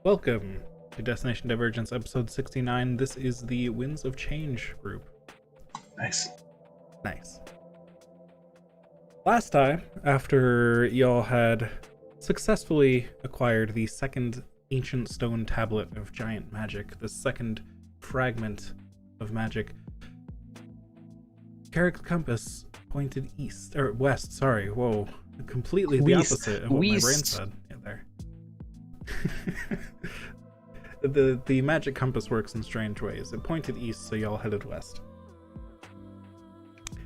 Welcome to Destination Divergence, episode 69. This is the Winds of Change group. Nice. Last time, after y'all had successfully acquired the second ancient stone tablet of giant magic, the second fragment of magic, Carrick's compass pointed west, sorry, whoa, completely the opposite of what my brain said. Yeah, there. The magic compass works in strange ways. It pointed east, so y'all headed west.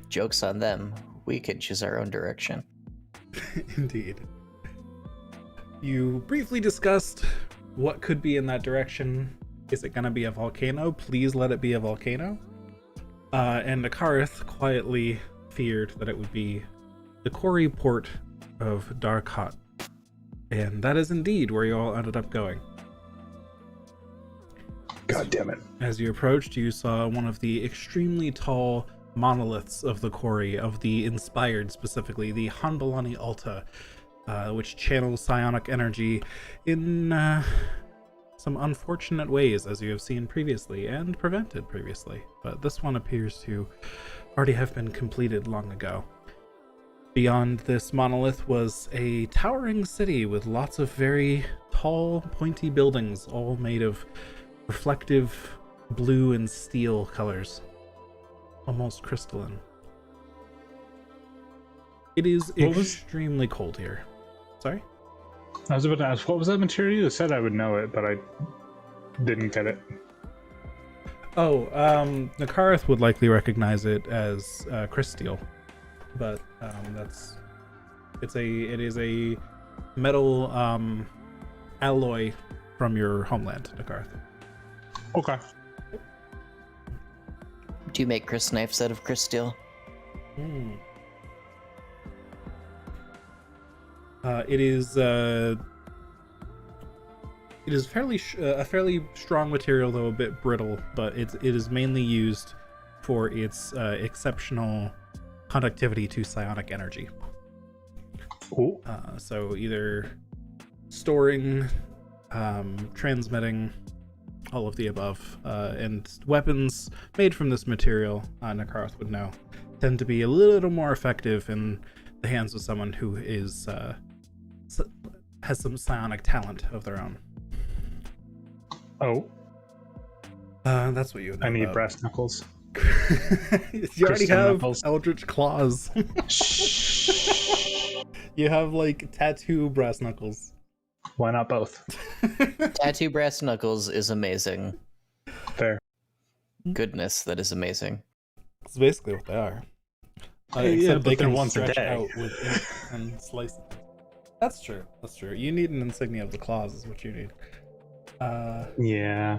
Joke's on them. We could choose our own direction. Indeed. You briefly discussed what could be in that direction. Is it going to be a volcano? Please let it be a volcano. And Nakarth quietly feared that it would be the quarry port of Darkhat. And that is indeed where you all ended up going. God damn it. As you approached, you saw one of the extremely tall monoliths of the quarry, of the inspired specifically, the Hanbalani Alta, which channels psionic energy in some unfortunate ways, as you have seen previously and prevented previously. But this one appears to already have been completed long ago. Beyond this monolith was a towering city with lots of very tall, pointy buildings, all made of reflective blue and steel colors. Almost crystalline. It is extremely cold here. Sorry? I was about to ask, what was that material? You said I would know it, but I didn't get it. Oh, Nakarth would likely recognize it as crystal, but it is a metal alloy from your homeland, Nakarth. Okay. Do you make Chris knives out of crystal? It is a fairly strong material, though a bit brittle, but it is mainly used for its exceptional conductivity to psionic energy. Cool. So either storing, transmitting, all of the above, and weapons made from this material, Nakarth would know, tend to be a little more effective in the hands of someone who is has some psionic talent of their own. Oh. That's what you would know I need about. brass knuckles. You already Crystal have knuckles. eldritch claws. You have like tattoo brass knuckles. Why not both? Tattoo brass knuckles is amazing. Fair. Goodness, that is amazing. That's basically what they are. Yeah, but they they're can once a stretch day. out with ink and slice. That's true. You need an insignia of the claws, is what you need. Yeah.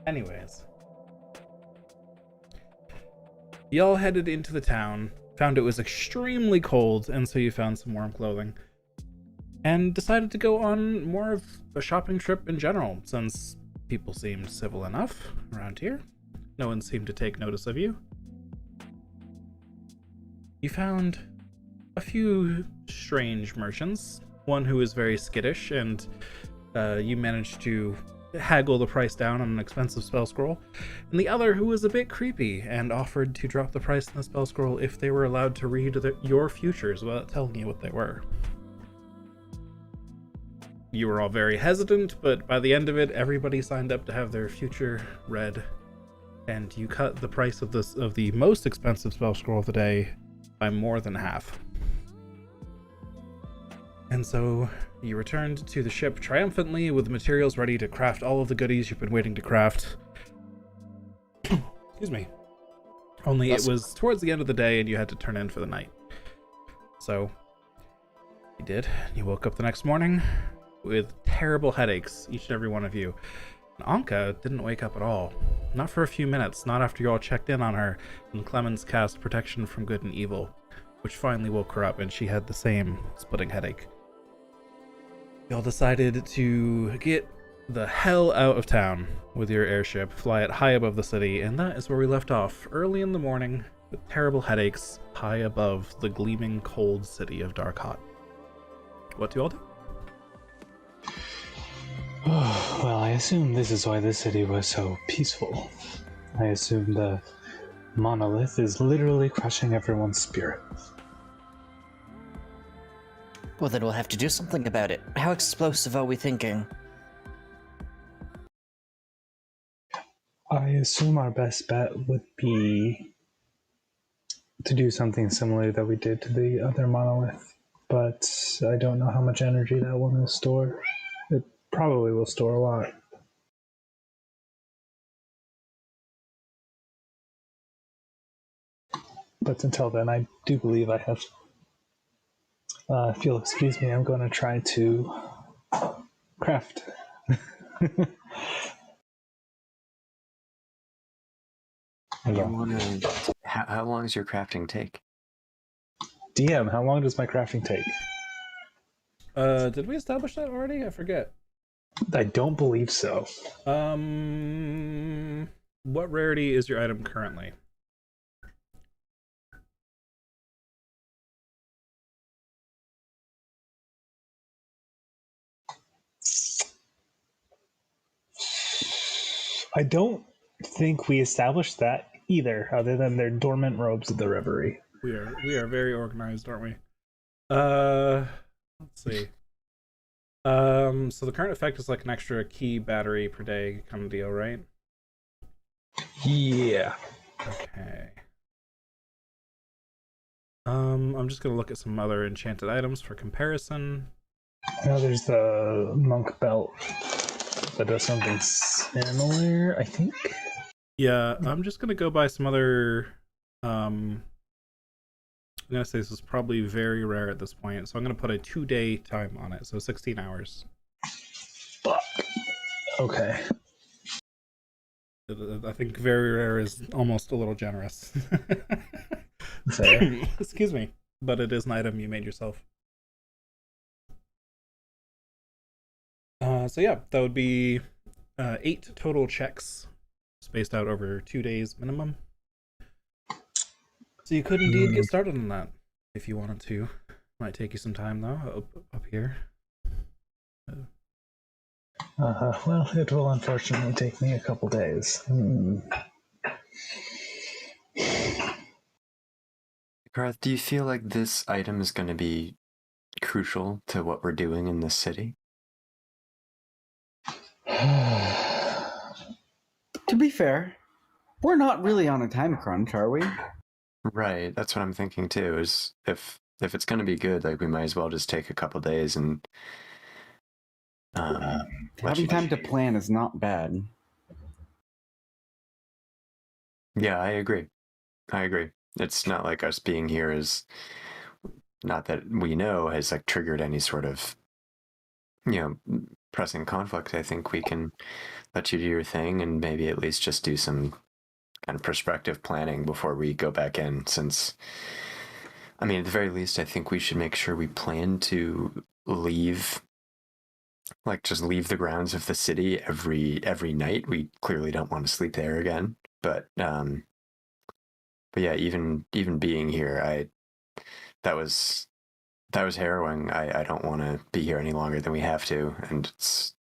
Anyways, y'all headed into the town, found it was extremely cold, and so you found some warm clothing, and decided to go on more of a shopping trip in general, since people seemed civil enough around here. No one seemed to take notice of you. You found a few strange merchants, one who was very skittish, and you managed to haggle the price down on an expensive spell scroll, and the other who was a bit creepy and offered to drop the price on the spell scroll if they were allowed to read your futures without telling you what they were. You were all very hesitant, but by the end of it, everybody signed up to have their future read, and you cut the price of the most expensive spell scroll of the day by more than half. And so you returned to the ship triumphantly with the materials ready to craft all of the goodies you've been waiting to craft. Excuse me. Only it was towards the end of the day and you had to turn in for the night. So you did. You woke up the next morning with terrible headaches, each and every one of you. And Anka didn't wake up at all. Not for a few minutes, not after you all checked in on her and Clemens cast Protection from Good and Evil, which finally woke her up and she had the same splitting headache. Y'all decided to get the hell out of town with your airship, fly it high above the city, and that is where we left off, early in the morning, with terrible headaches, high above the gleaming cold city of Darkhat. What do you all do? Well, I assume this is why the city was so peaceful. I assume the monolith is literally crushing everyone's spirit. Well, then we'll have to do something about it. How explosive are we thinking? I assume our best bet would be to do something similar that we did to the other monolith, but I don't know how much energy that one will store. It probably will store a lot. But until then, I do believe I have. If you'll excuse me, I'm going to try to craft. You want to? How long does your crafting take? DM, how long does my crafting take? Did we establish that already? I forget. I don't believe so. What rarity is your item currently? I don't think we established that either, other than their dormant robes of the reverie. We are very organized, aren't we? Let's see. So the current effect is like an extra key battery per day kind of deal, right? Yeah. Okay. I'm just gonna look at some other enchanted items for comparison. Now there's the monk belt that does something similar, I think. Yeah, I'm just gonna go by some other. I'm gonna say this is probably very rare at this point, so I'm gonna put a 2-day time on it, so 16 hours. Fuck. Okay. I think very rare is almost a little generous. Fair. Excuse me, but it is an item you made yourself. So yeah, that would be 8 total checks, spaced out over 2 days minimum. So you could indeed get started on that if you wanted to. Might take you some time though, up here. Well, it will unfortunately take me a couple days. Garth, do you feel like this item is going to be crucial to what we're doing in this city? To be fair, we're not really on a time crunch, are we? Right, that's what I'm thinking too. Is if it's going to be good, like we might as well just take a couple days and Having time to plan is not bad. Yeah, I agree. It's not like us being here is not that we know has like triggered any sort of pressing conflict. I think we can let you do your thing and maybe at least just do some kind of prospective planning before we go back in, since I mean at the very least I think we should make sure we plan to leave, like just leave the grounds of the city every night. We clearly don't want to sleep there again, but yeah, even being here, that was harrowing. I don't want to be here any longer than we have to, and it's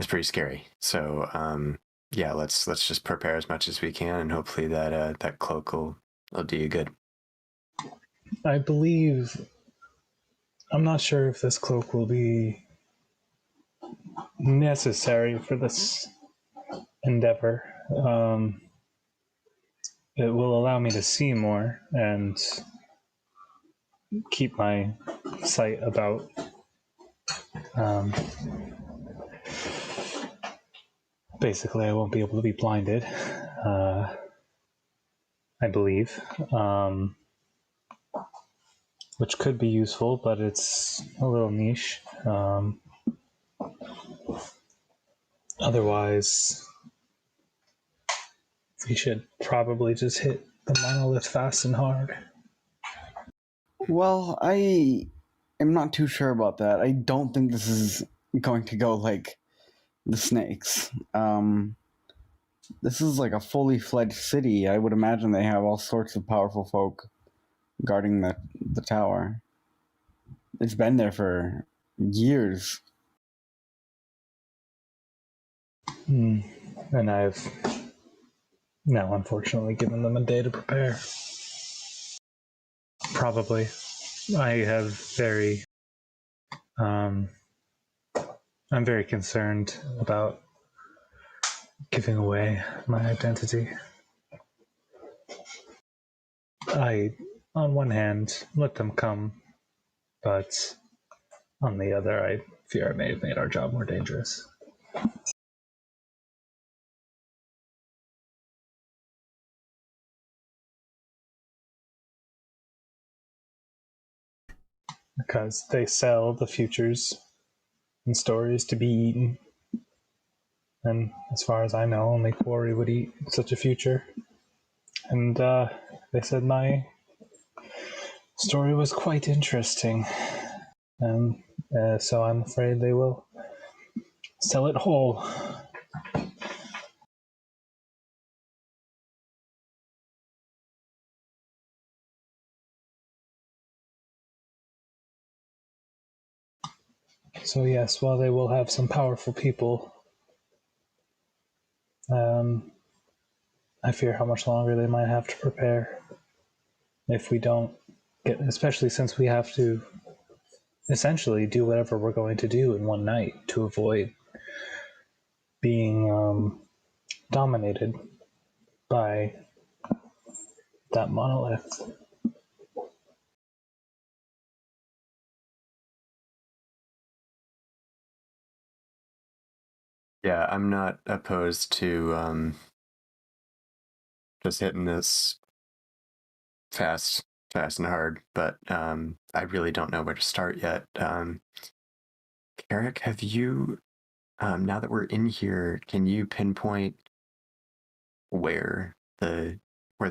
pretty scary. So yeah, let's just prepare as much as we can, and hopefully that cloak will do you good. I believe. I'm not sure if this cloak will be necessary for this endeavor. It will allow me to see more and keep my sight about. Basically, I won't be able to be blinded, I believe, which could be useful, but it's a little niche. Otherwise, we should probably just hit the monolith fast and hard. Well, I am not too sure about that. I don't think this is going to go like the snakes. This is like a fully fledged city. I would imagine they have all sorts of powerful folk guarding the tower. It's been there for years. And I've now unfortunately given them a day to prepare. Probably. I have very I'm very concerned about giving away my identity. I, on one hand, let them come, but on the other, I fear I may have made our job more dangerous. Because they sell the futures and stories to be eaten. And as far as I know, only Quarry would eat such a future. And they said my story was quite interesting. And so I'm afraid they will sell it whole. So yes, while they will have some powerful people, I fear how much longer they might have to prepare if we don't get, especially since we have to essentially do whatever we're going to do in one night to avoid being dominated by that monolith. Yeah, I'm not opposed to just hitting this fast and hard, but I really don't know where to start yet. Eric, have you, now that we're in here, can you pinpoint where the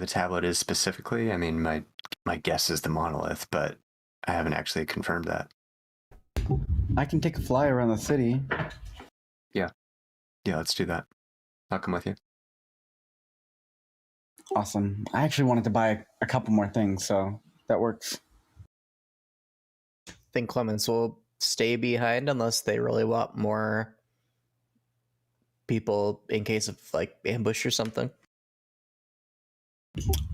tablet is specifically? I mean, my guess is the monolith, but I haven't actually confirmed that. I can take a fly around the city. Yeah, let's do that. I'll come with you. Awesome. I actually wanted to buy a couple more things, so that works. Think Clemens will stay behind unless they really want more people in case of like ambush or something.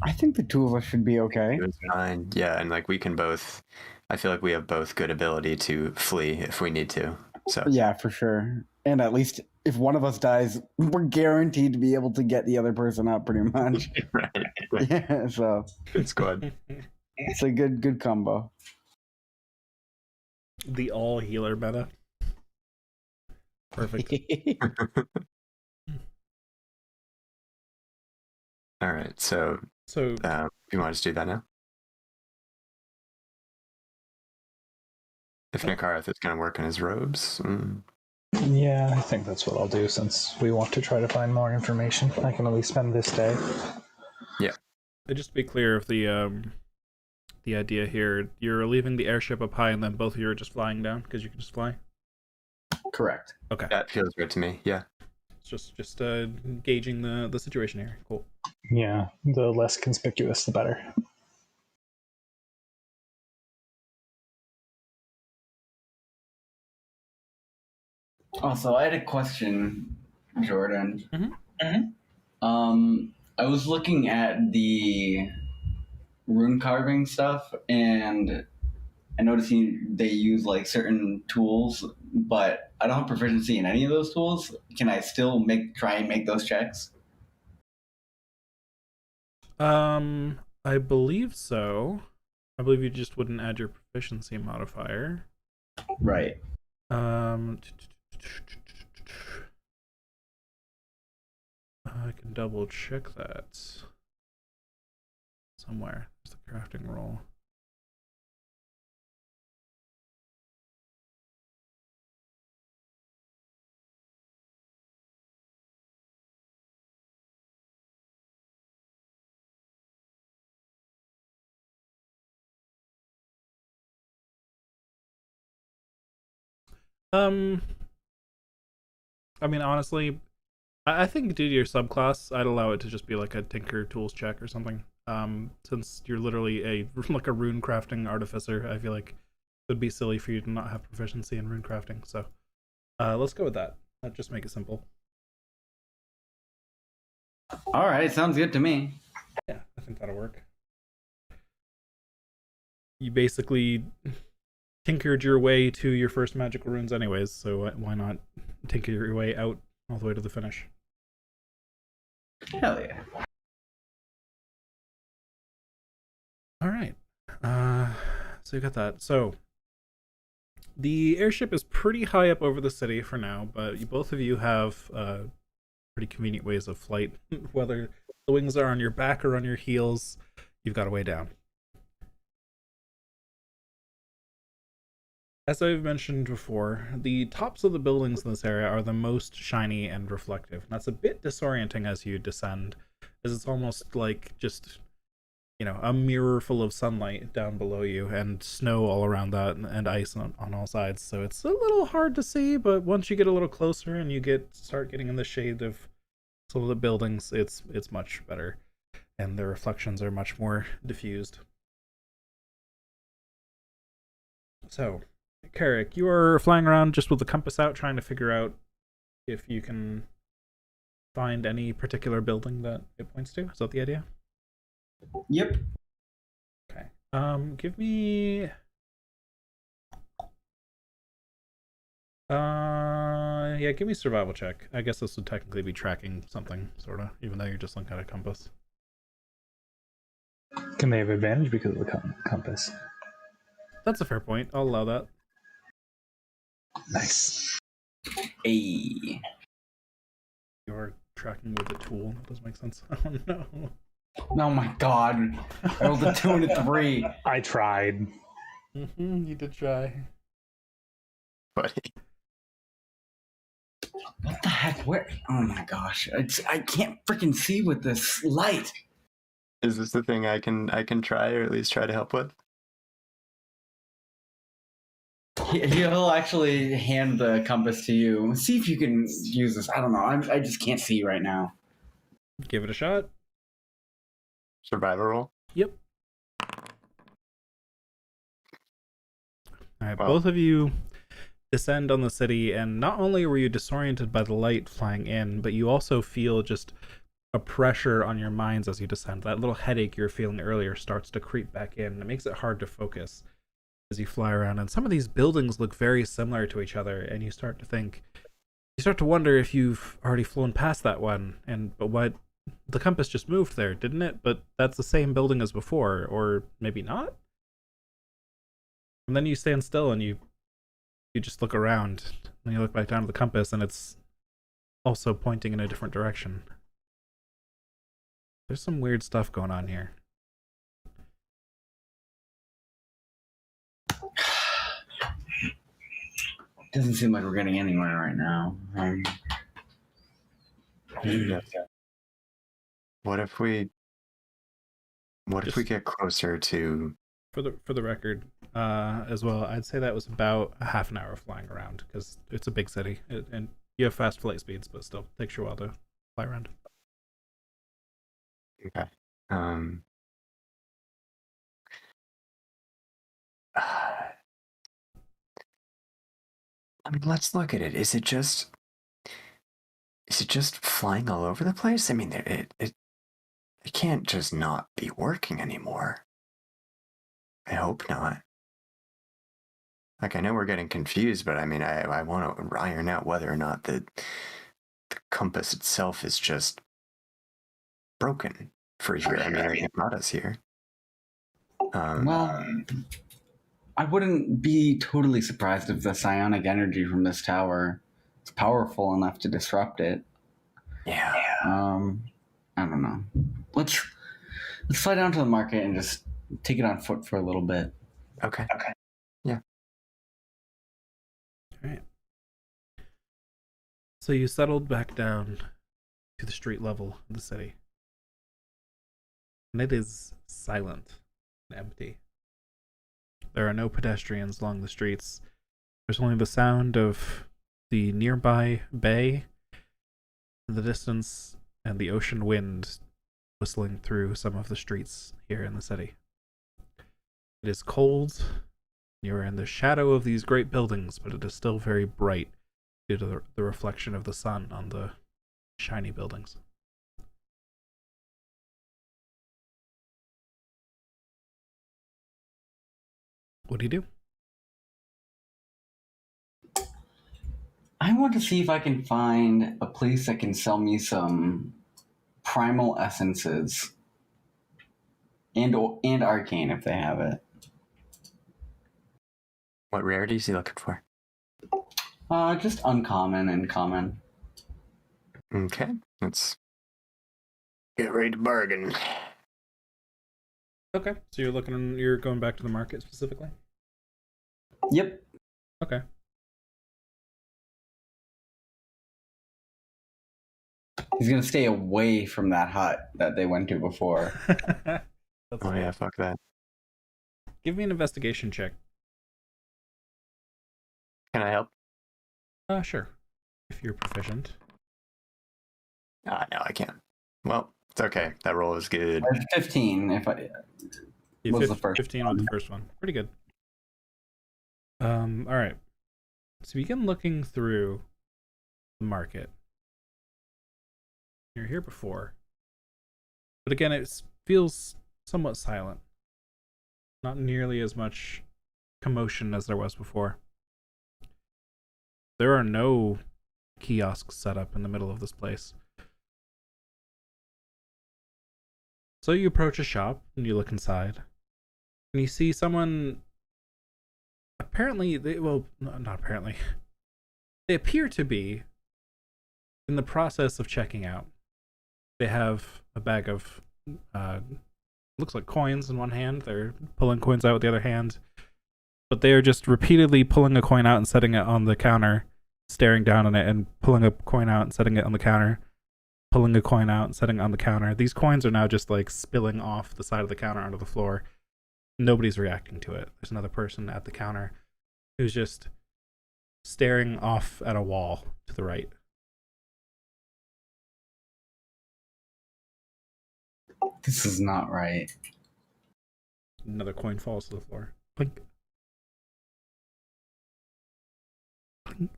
I think the two of us should be okay. It was fine. Yeah, and like we can both. I feel like we have both good ability to flee if we need to. So Yeah, for sure. And at least if one of us dies, we're guaranteed to be able to get the other person up pretty much. right. Yeah, so Good squad. it's a good combo. The all healer meta. Perfect. All right, so you want to just do that now? If Nikareth is going to work in his robes. Yeah, I think that's what I'll do since we want to try to find more information. I can at least spend this day. Yeah. Just to be clear of the idea here, you're leaving the airship up high and then both of you are just flying down because you can just fly? Correct. Okay. That feels good to me, yeah. It's just gauging the situation here. Cool. Yeah, the less conspicuous, the better. Also, I had a question, Jordan. Mm-hmm. I was looking at the rune carving stuff, and I noticed they use like certain tools, but I don't have proficiency in any of those tools. Can I still try and make those checks? I believe so. I believe you just wouldn't add your proficiency modifier. Right. I can double check that somewhere. There's the crafting roll. I mean, honestly, I think due to your subclass, I'd allow it to just be like a Tinker Tools check or something. Since you're literally a like a rune crafting artificer, I feel like it would be silly for you to not have proficiency in rune crafting. So, let's go with that. Just make it simple. All right, sounds good to me. Yeah, I think that'll work. You basically tinkered your way to your first magical runes anyways, so why not tinker your way out all the way to the finish? Hell yeah. All right. So you got that. So the airship is pretty high up over the city for now, but both of you have pretty convenient ways of flight. Whether the wings are on your back or on your heels, you've got a way down. As I've mentioned before, the tops of the buildings in this area are the most shiny and reflective. And that's a bit disorienting as you descend, as it's almost like just, a mirror full of sunlight down below you and snow all around that and ice on all sides. So it's a little hard to see, but once you get a little closer and you start getting in the shade of some of the buildings, it's much better. And the reflections are much more diffused. So, Carrick, you are flying around just with the compass out, trying to figure out if you can find any particular building that it points to. Is that the idea? Yep. Okay. Give me. Give me a survival check. I guess this would technically be tracking something, sorta, even though you're just looking at a compass. Can they have advantage because of the compass? That's a fair point. I'll allow that. Nice. Hey. You're tracking with a tool. That doesn't make sense. Oh no. Oh my god. I rolled a 2 and a 3. I tried. You did try. Buddy. What the heck? Where? Oh my gosh. I can't freaking see with this light. Is this the thing I can try, or at least try to help with? He'll actually hand the compass to you. See if you can use this. I don't know. I just can't see right now. Give it a shot. Survival roll? Yep. Alright, Wow. both of you descend on the city, and not only were you disoriented by the light flying in, but you also feel just a pressure on your minds as you descend. That little headache you were feeling earlier starts to creep back in, and it makes it hard to focus as you fly around. And some of these buildings look very similar to each other, and you start to wonder if you've already flown past that one, but what, the compass just moved there, didn't it? But that's the same building as before, or maybe not? And then you stand still and you just look around, and you look back down at the compass, and it's also pointing in a different direction. There's some weird stuff going on here. Doesn't seem like we're getting anywhere right now. What if we get closer to? For the record, as well, I'd say that was about a half an hour of flying around, because it's a big city, and you have fast flight speeds, but still takes you a while to fly around. Okay. I mean, let's look at it. Is it just flying all over the place? I mean, it can't just not be working anymore. I hope not. Like, I know we're getting confused, but I mean, I want to iron out whether or not the compass itself is just broken for here. I mean, it brought us here. Well, I wouldn't be totally surprised if the psionic energy from this tower is powerful enough to disrupt it. Yeah. I don't know. Let's fly down to the market and just take it on foot for a little bit. Okay. Yeah. All right. So you settled back down to the street level of the city, and it is silent and empty. There are no pedestrians along the streets. There's only the sound of the nearby bay in the distance and the ocean wind whistling through some of the streets here in the city. It is cold. You're in the shadow of these great buildings, but it is still very bright due to the reflection of the sun on the shiny buildings. What do you do? I want to see if I can find a place that can sell me some primal essences and arcane if they have it. What rarity is he looking for? Just uncommon and common. Okay, let's get ready to bargain. Okay, so you're going back to the market specifically? Yep. Okay. He's gonna stay away from that hut that they went to before. That's Oh yeah, fuck that. Give me an investigation check. Can I help? Sure. If you're proficient. No, I can't. Well, it's okay. That roll is good. 15 if I You was the first 15 one. with the first one. Pretty good. All right. So begin looking through the market. You're here before, but again, it feels somewhat silent. Not nearly as much commotion as there was before. There are no kiosks set up in the middle of this place. So you approach a shop and you look inside, and you see someone. Apparently, not apparently. They appear to be in the process of checking out. They have a bag of, looks like coins in one hand. They're pulling coins out with the other hand. But they are just repeatedly pulling a coin out and setting it on the counter, staring down on it, and pulling a coin out and setting it on the counter, pulling a coin out and setting it on the counter. These coins are now just like spilling off the side of the counter onto the floor. Nobody's reacting to it. There's another person at the counter who's just staring off at a wall to the right. This is not right. Another coin falls to the floor. Blink. Blink.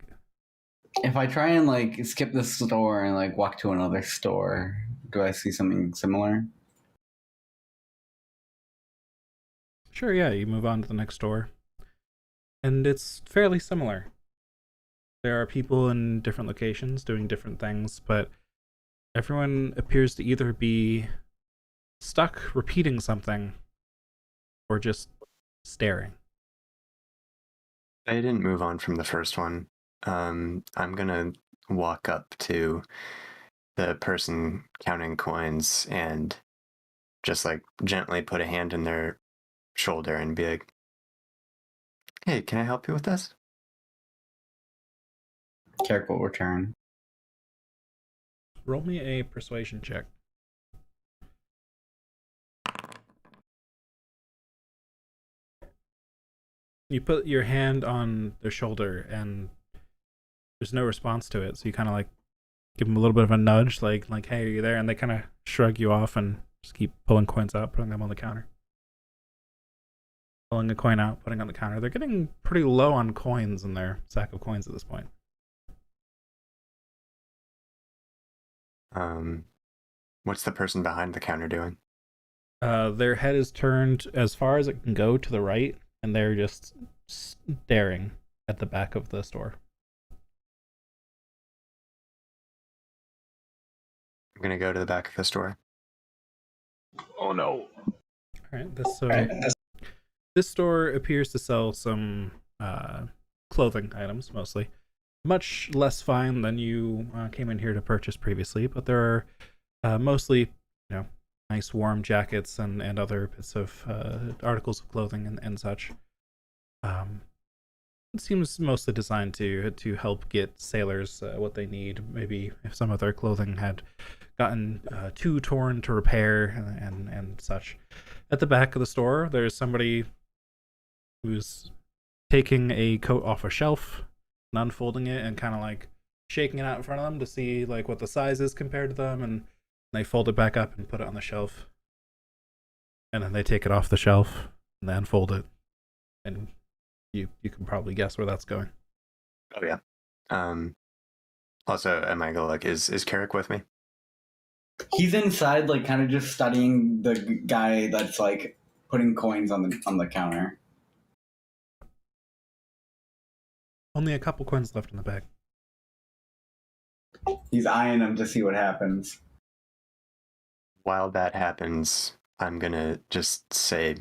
If I try and like skip this store and like walk to another store, do I see something similar? Sure, yeah, you move on to the next door. And it's fairly similar. There are people in different locations doing different things, but everyone appears to either be stuck repeating something or just staring. I didn't move on from the first one. I'm gonna walk up to the person counting coins and just like gently put a hand in their shoulder and be like, "Hey, can I help you with this?" Careful return. Roll me a persuasion check. You put your hand on their shoulder and there's no response to it, so you kind of like give them a little bit of a nudge, like hey, are you there? And they kind of shrug you off and just keep pulling coins out, putting them on the counter. Pulling a coin out, putting it on the counter. They're getting pretty low on coins in their sack of coins at this point. What's the person behind the counter doing? Their head is turned as far as it can go to the right, and they're just staring at the back of the store. I'm gonna go to the back of the store. Oh no. All right, this store appears to sell some clothing items mostly. Much less fine than you came in here to purchase previously, but there are mostly, nice warm jackets and other bits of articles of clothing and such. It seems mostly designed to help get sailors what they need. Maybe if some of their clothing had gotten too torn to repair and such. At the back of the store, there's somebody who's taking a coat off a shelf and unfolding it and kind of like shaking it out in front of them to see like what the size is compared to them, and they fold it back up and put it on the shelf, and then they take it off the shelf and they unfold it, and you can probably guess where that's going. Oh yeah. Also, am I gonna like is Carrick with me? He's inside, like kind of just studying the guy that's like putting coins on the counter. Only a couple coins left in the bag. He's eyeing them to see what happens. While that happens, I'm gonna just say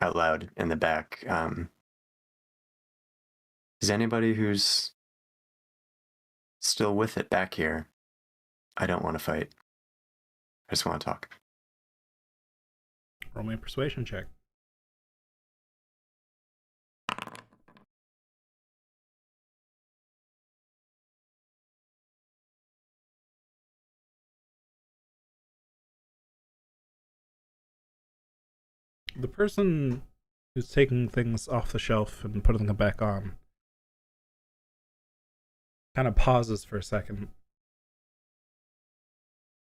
out loud in the back, is anybody who's still with it back here? I don't want to fight. I just want to talk. Roll me a persuasion check. The person who's taking things off the shelf and putting them back on kind of pauses for a second.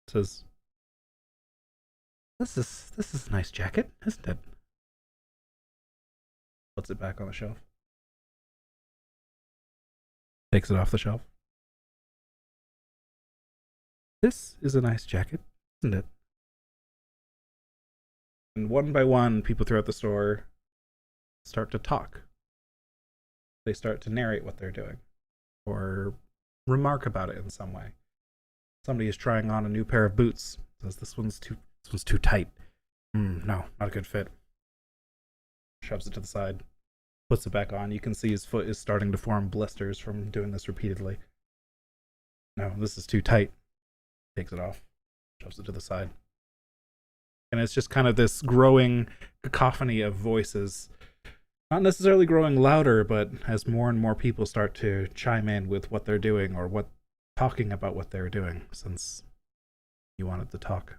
Says, This is a nice jacket, isn't it?" Puts it back on the shelf. Takes it off the shelf. "This is a nice jacket, isn't it?" And one by one, people throughout the store start to talk. They start to narrate what they're doing, or remark about it in some way. Somebody is trying on a new pair of boots. Says, this one's too tight. No, not a good fit. Shoves it to the side. Puts it back on. You can see his foot is starting to form blisters from doing this repeatedly. "No, this is too tight." Takes it off. Shoves it to the side. And it's just kind of this growing cacophony of voices. Not necessarily growing louder, but as more and more people start to chime in with what they're doing, or talking about what they're doing, since you wanted to talk.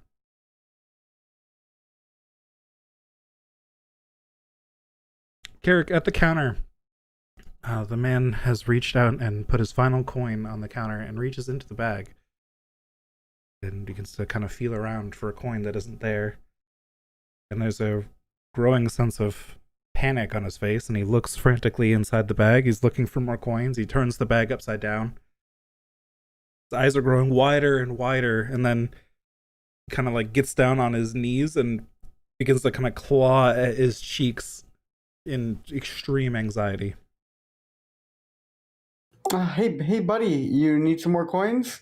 Carrick, at the counter, the man has reached out and put his final coin on the counter and reaches into the bag and begins to kind of feel around for a coin that isn't there. And there's a growing sense of panic on his face, and he looks frantically inside the bag. He's looking for more coins. He turns the bag upside down. His eyes are growing wider and wider, and then kind of like gets down on his knees and begins to kind of claw at his cheeks in extreme anxiety. Hey, buddy, you need some more coins?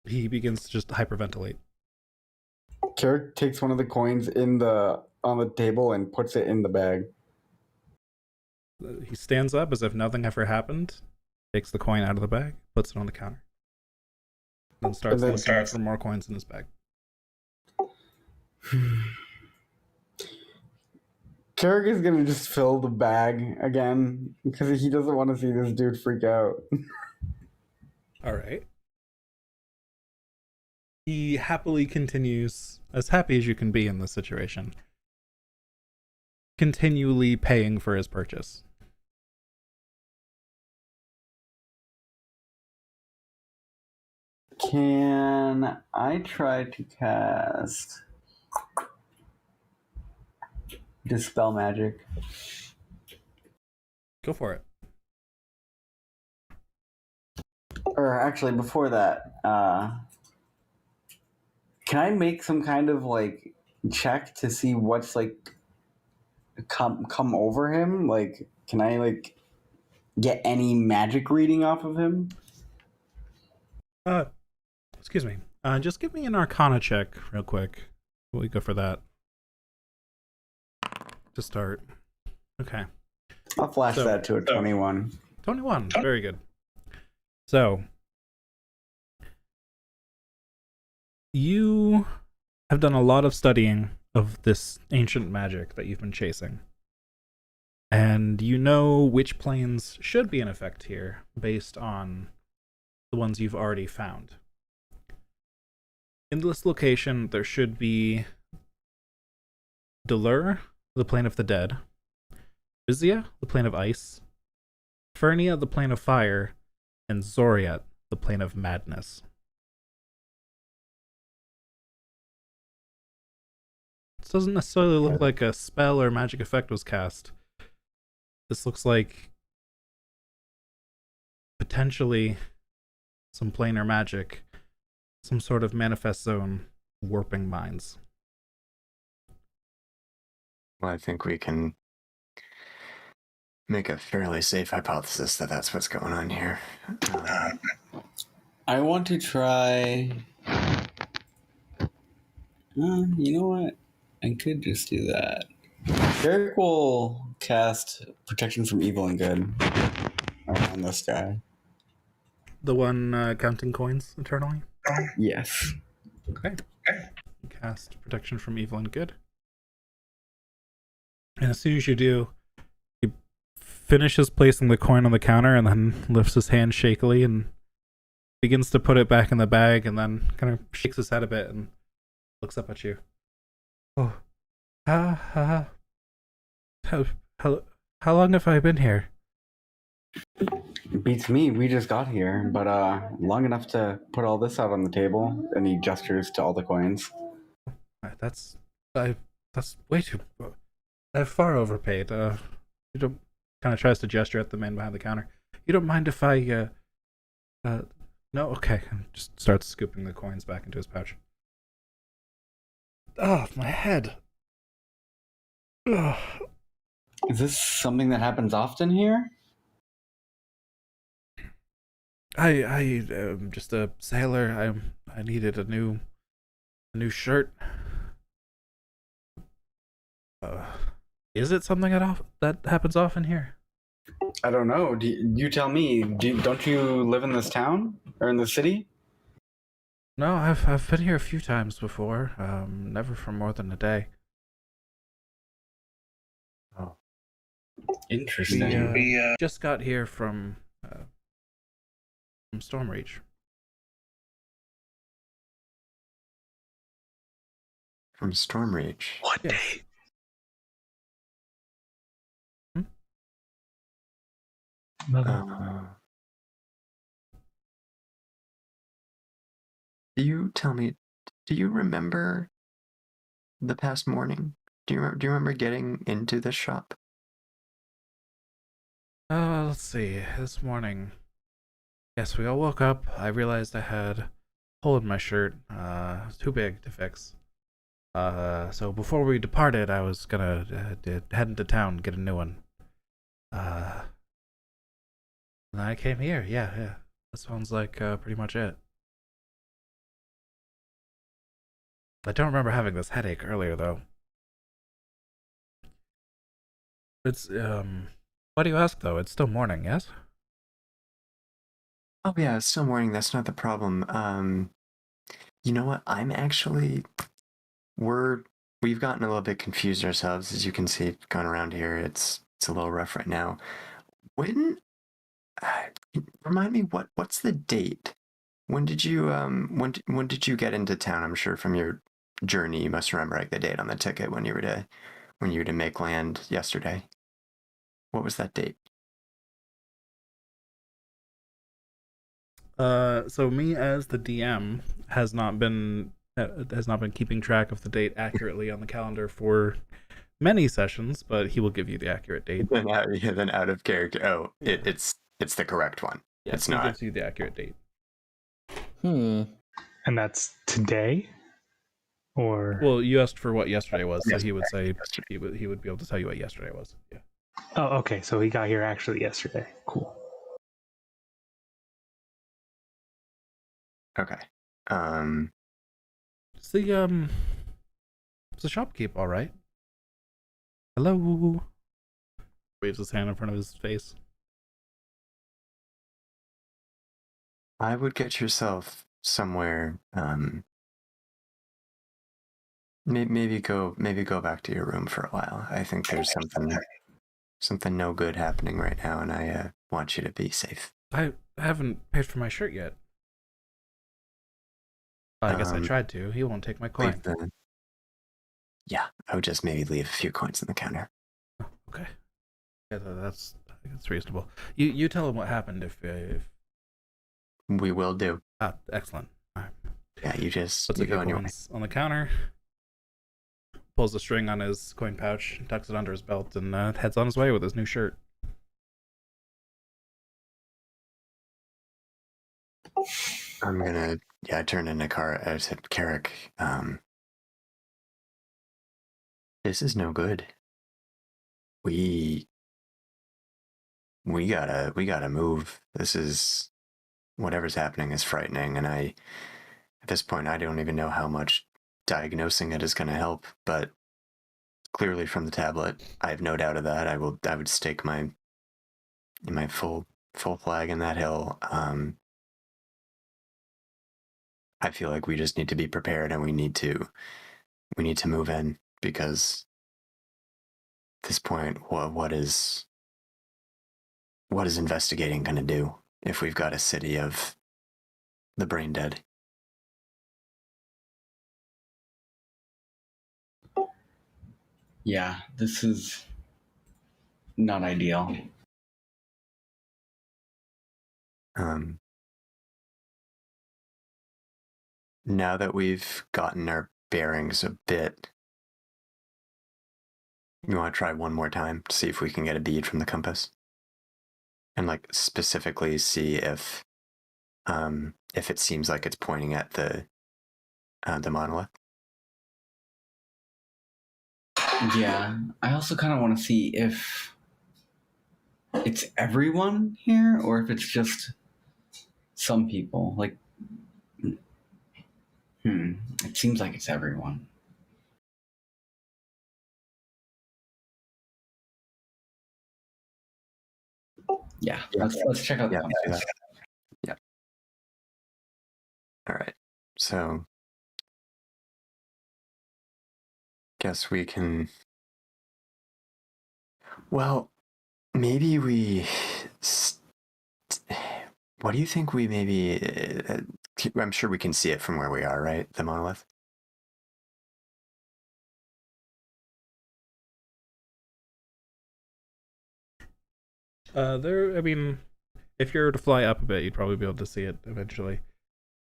He begins to just hyperventilate. Carrick takes one of the coins on the table and puts it in the bag. He stands up as if nothing ever happened, takes the coin out of the bag, puts it on the counter, then starts looking for more coins in his bag. Carrick is gonna just fill the bag again because he doesn't want to see this dude freak out. All right. He happily continues, as happy as you can be in this situation, continually paying for his purchase. Can I try to cast Dispel Magic? Go for it. Or actually, before that, can I make some kind of like check to see what's like come over him? Like, can I like get any magic reading off of him? Excuse me. Just give me an Arcana check real quick. We go for that to start. Okay. I'll flash that to a 21. 21. Very good. So, you have done a lot of studying of this ancient magic that you've been chasing. And you know which planes should be in effect here based on the ones you've already found. In this location, there should be Delur, the plane of the dead, Rizia, the plane of ice, Fernia, the plane of fire, and Zoriat, the plane of madness. This doesn't necessarily look like a spell or magic effect was cast. This looks like potentially some planar magic, some sort of manifest zone warping minds. Well, I think we can make a fairly safe hypothesis that that's what's going on here. I want to try. You know what? I could just do that. Derek will cast Protection from Evil and Good on this guy. The one counting coins eternally? Yes. Okay. Cast protection from evil and good. And as soon as you do, he finishes placing the coin on the counter and then lifts his hand shakily and begins to put it back in the bag and then kind of shakes his head a bit and looks up at you. Oh, how long have I been here? Beats me. We just got here, but long enough to put all this out on the table. And he gestures to all the coins. That's way too. I've far overpaid. You don't. Kind of tries to gesture at the man behind the counter. You don't mind if I? No, okay. And just starts scooping the coins back into his pouch. Oh, my head. Ugh. Is this something that happens often here? I am just a sailor. I needed a new shirt. Is it something that happens often here? I don't know. You tell me. Don't you live in this town or in the city? No, I've been here a few times before. Never for more than a day. Oh, Interesting. We just got here from Stormreach. from Stormreach. What Yes. day? Uh, do you tell me? Do you remember the past morning? Do you remember getting into this shop? Let's see. This morning, yes, we all woke up. I realized I had a hole in my shirt. Too big to fix. So before we departed, I was gonna head into town, get a new one. And then I came here. Yeah. That sounds like pretty much it. I don't remember having this headache earlier, though. It's, why do you ask, though? It's still morning, yes? Oh yeah, it's still morning. That's not the problem. You know what? I'm actually we've gotten a little bit confused ourselves, as you can see, going around here. It's a little rough right now. When remind me what's the date? When did you when did you get into town? I'm sure from your journey you must remember like the date on the ticket when you were to make land yesterday. What was that date? So me as the DM has not been keeping track of the date accurately on the calendar for many sessions, but he will give you the accurate date. Then out of character. Oh, Yeah. it's the correct one. Yes, It's he not. gives you the accurate date. And that's today? Or Well, you asked for what yesterday was, so Yes, he would say yesterday. he would be able to tell you what yesterday was. Yeah. oh, okay, so he got here actually yesterday. Cool. Okay. Is the shopkeep all right? Hello. Waves his hand in front of his face. I would get yourself somewhere. Maybe go back to your room for a while. I think there's something no good happening right now, and I want you to be safe. I haven't paid for my shirt yet. I guess I tried to. He won't take my coin. Yeah, I would just maybe leave a few coins on the counter. Oh, okay. Yeah, that's reasonable. You tell him what happened if We will do. excellent. All right. Yeah, you just Puts you a go few on your way. coins on the counter, pulls the string on his coin pouch, tucks it under his belt, and heads on his way with his new shirt. I'm gonna turn into I said, Carrick, this is no good. We we gotta move. This is whatever's happening is frightening, and at this point I don't even know how much diagnosing it is going to help, but clearly from the tablet, I have no doubt of that. I would stake my full flag in that hill. I feel like we just need to be prepared, and we need to move in, because at this point, what is investigating going to do if we've got a city of the brain dead? Yeah, this is not ideal. Now that we've gotten our bearings a bit, you want to try one more time to see if we can get a bead from the compass, and like specifically see if it seems like it's pointing at the monolith. Yeah, I also kind of want to see if it's everyone here or if it's just some people. Like, it seems like it's everyone. Yeah, let's check out the compass. Yeah. All right. So, guess we can. Well, maybe we. What do you think we maybe? I'm sure we can see it from where we are, right? The monolith. I mean, if you were to fly up a bit, you'd probably be able to see it eventually.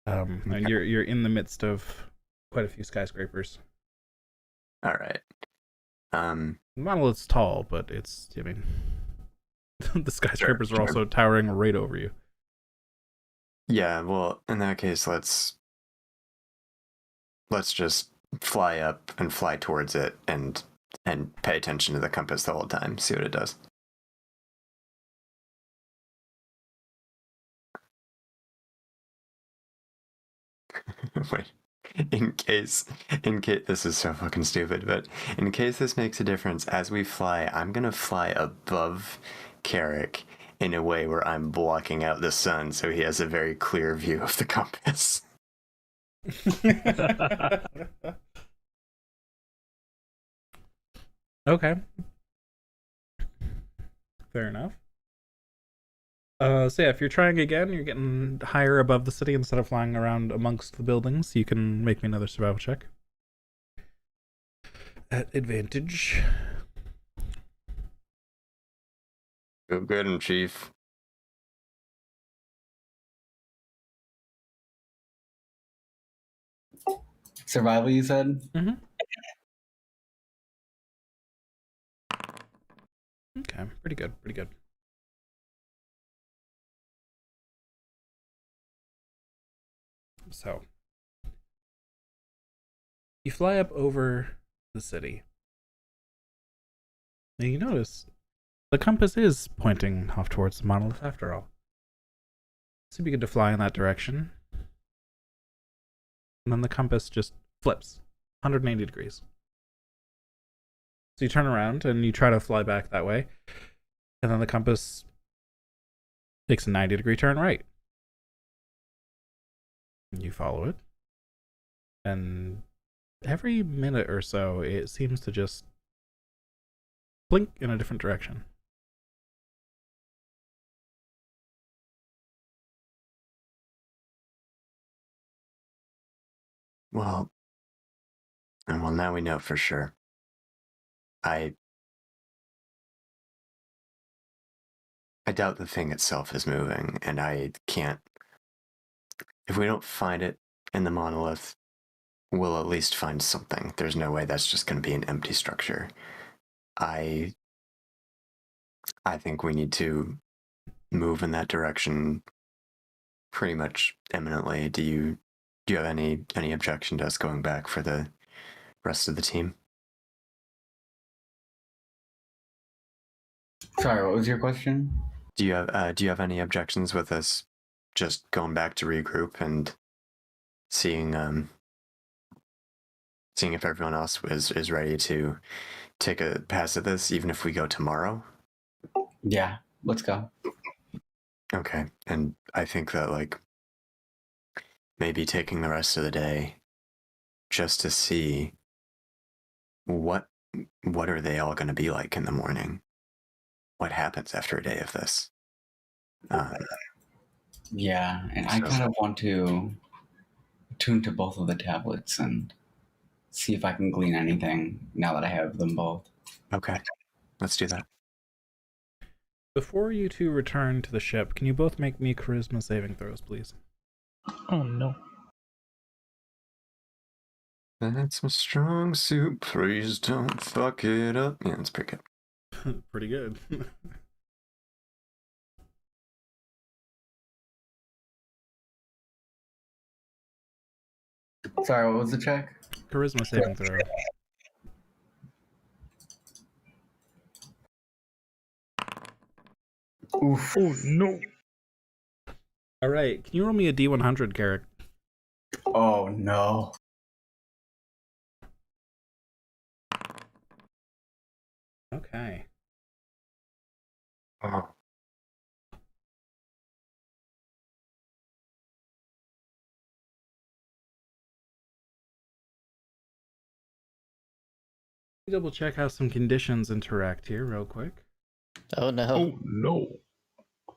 And you're in the midst of quite a few skyscrapers. All right. The monolith's tall, but I mean, the skyscrapers are also towering right over you. Yeah, well, in that case, let's just fly up and fly towards it, and pay attention to the compass the whole time. See what it does. Wait. In case this is so fucking stupid, but in case this makes a difference, as we fly, I'm gonna fly above Carrick in a way where I'm blocking out the sun, so he has a very clear view of the compass. Okay. Fair enough. So yeah, if you're trying again, you're getting higher above the city instead of flying around amongst the buildings. You can make me another survival check. At advantage. Go get him, Chief. Survival, you said? Mm-hmm. Okay, pretty good, pretty good. So, you fly up over the city. And you notice the compass is pointing off towards the monolith after all. So it'd be good to fly in that direction. And then the compass just flips 180 degrees. So you turn around and you try to fly back that way. And then the compass takes a 90-degree turn right. You follow it. And every minute or so, it seems to just blink in a different direction. Well, now we know for sure. I doubt the thing itself is moving, and I can't. If we don't find it in the monolith, we'll at least find something. There's no way that's just going to be an empty structure. I think we need to move in that direction pretty much imminently. Do you have any objection to us going back for the rest of the team? Sorry, what was your question? Do you have any objections with us just going back to regroup and seeing if everyone else is ready to take a pass at this, even if we go tomorrow? Yeah, let's go. Okay, and I think that like maybe taking the rest of the day just to see what are they all going to be like in the morning? What happens after a day of this? Yeah, and I So- kind of want to tune to both of the tablets and see if I can glean anything now that I have them both. Okay, let's do that. Before you two return to the ship, can you both make me charisma saving throws, please? Oh no. That's my strong suit. Please don't fuck it up. Yeah, that's pretty good. Pretty good. Sorry, what was the check? Charisma saving throw. Oof. Oh no. All right, can you roll me a D100, Garrick? Oh no. Okay. Oh. Double check how some conditions interact here, real quick. Oh no. Oh no. So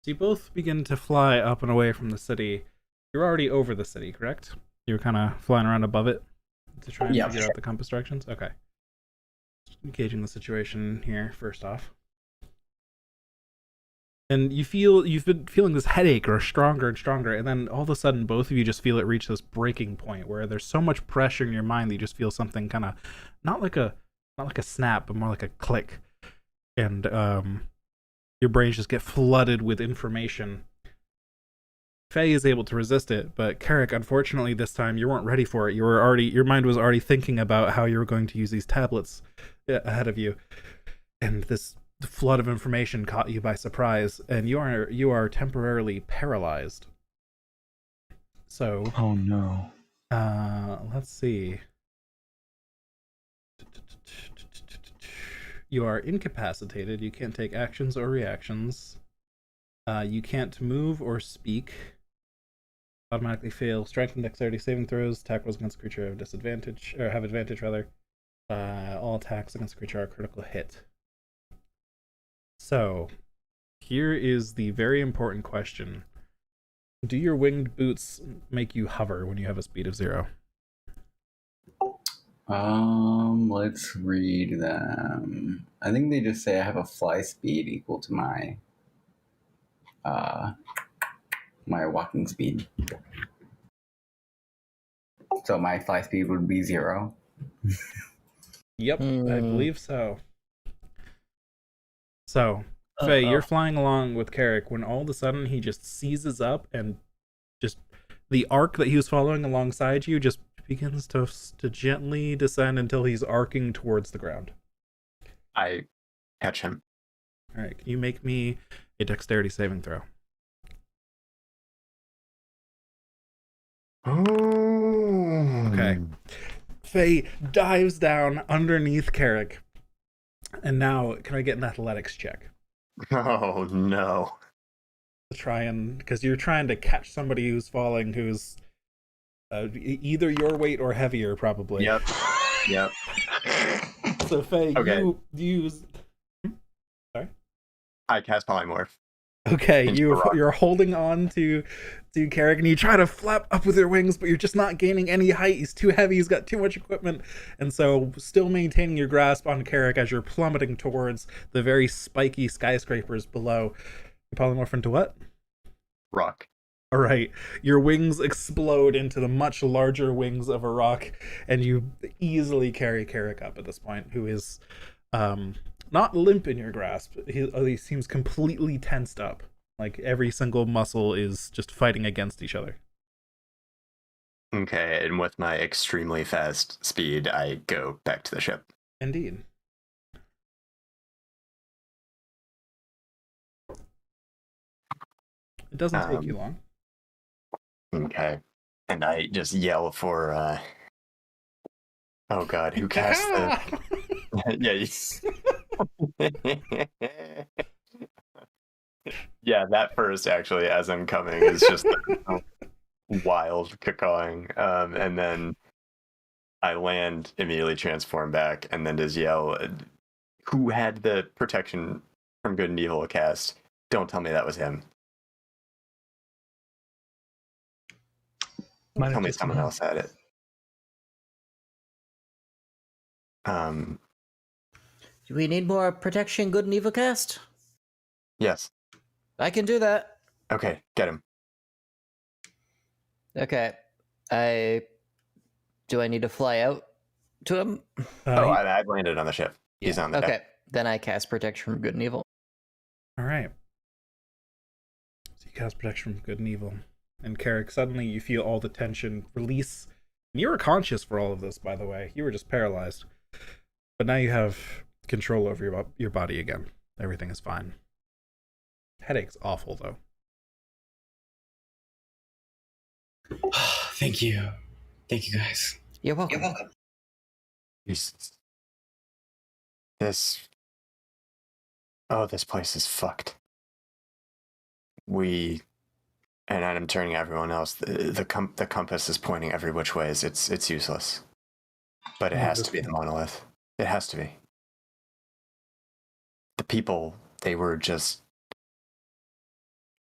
you both begin to fly up and away from the city. You're already over the city, correct? You're kind of flying around above it to try and figure out the compass directions? Okay. Just gauging the situation here, first off. And you've been feeling this headache grow stronger and stronger, and then all of a sudden both of you just feel it reach this breaking point where there's so much pressure in your mind that you just feel something kind of not like a snap, but more like a click. And your brains just get flooded with information. Faye is able to resist it, but Carrick, unfortunately, this time you weren't ready for it. Your mind was already thinking about how you were going to use these tablets ahead of you, and this flood of information caught you by surprise, and you are temporarily paralyzed. So, Oh no. let's see. You are incapacitated. You can't take actions or reactions. You can't move or speak. Automatically fail strength and dexterity saving throws. Attack rolls against a creature have disadvantage, or have advantage rather. All attacks against a creature are a critical hit. So, here is the very important question. Do your winged boots make you hover when you have a speed of 0? Let's read them. I think they just say I have a fly speed equal to my my walking speed. So my fly speed would be 0. Yep, I believe so. So, Faye, you're flying along with Carrick when all of a sudden he just seizes up and just the arc that he was following alongside you just begins to gently descend until he's arcing towards the ground. I catch him. All right, can you make me a dexterity saving throw? Oh. Okay. Faye dives down underneath Carrick. And now, can I get an athletics check? Oh no. Try and, because you're trying to catch somebody who's falling who's either your weight or heavier, probably. Yep. So Faye, Okay. you use. Sorry. I cast polymorph. Okay, Into a rock. you're holding on to Carrick, and you try to flap up with your wings, but you're just not gaining any height. He's too heavy. He's got too much equipment, and so still maintaining your grasp on Carrick as you're plummeting towards the very spiky skyscrapers below. You polymorph into what? Rock. All right, your wings explode into the much larger wings of a rock, and you easily carry Carrick up at this point, who is not limp in your grasp. He seems completely tensed up. Like every single muscle is just fighting against each other. Okay, and with my extremely fast speed, I go back to the ship. Indeed. It doesn't take you long. Okay. And I just yell for, oh god, who cast the... Yeah, that first, actually, as I'm coming, is just wild cacawing. And then I land, immediately transform back, and then just yell, who had the protection from good and evil cast? Don't tell me that was him. Tell me someone else had it. Do we need more protection, good and evil cast? Yes. I can do that. Okay, get him. Okay. Do I need to fly out to him? I've landed on the ship. He's on the deck. Okay, then I cast protection from good and evil. All right. So you cast protection from good and evil. And Carrick, suddenly you feel all the tension release. And you were conscious for all of this, by the way. You were just paralyzed. But now you have control over your body again. Everything is fine. Headache's awful, though. Thank you. Thank you, guys. You're welcome. This place is fucked. And I'm turning everyone else. The compass is pointing every which ways. It's useless. But it has to be the monolith. It has to be. The people, they were just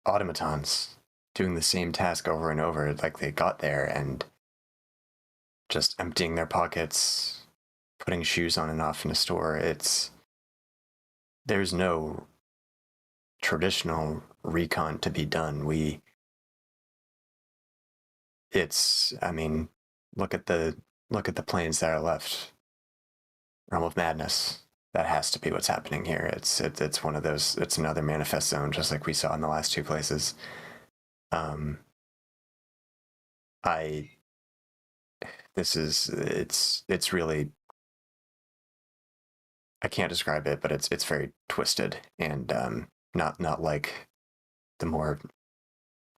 automatons doing the same task over and over. Like, they got there and just emptying their pockets, putting shoes on and off in a store. There's no traditional recon to be done. Look at the planes that are left. Realm of Madness. That has to be what's happening here. It's one of those. It's another manifest zone, just like we saw in the last two places. It's really, I can't describe it, but it's very twisted and not like the more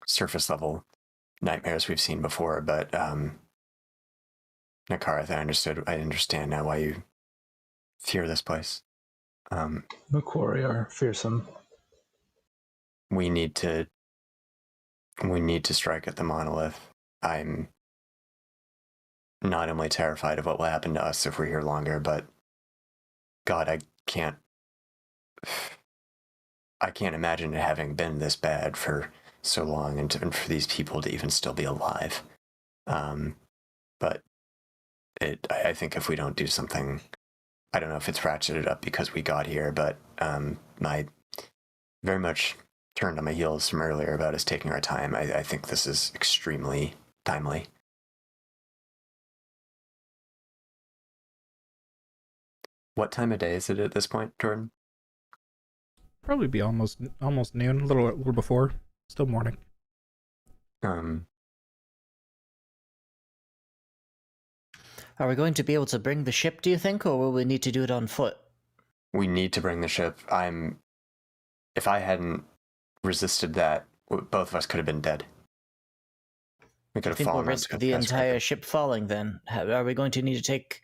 surface level nightmares we've seen before. But Nakareth, I understand now why you fear this place. The quarry are fearsome. We need to strike at the monolith. I'm not only terrified of what will happen to us if we're here longer, but God, I can't imagine it having been this bad for so long, and for these people to even still be alive. But I think if we don't do something, I don't know if it's ratcheted up because we got here, but I very much turned on my heels from earlier about us taking our time. I think this is extremely timely. What time of day is it at this point, Jordan? Probably be almost noon, a little before. Still morning. Are we going to be able to bring the ship, do you think, or will we need to do it on foot? We need to bring the ship. If I hadn't resisted that, both of us could have been dead. We could have fallen. We'll risk the entire ship falling then. Are we going to need to take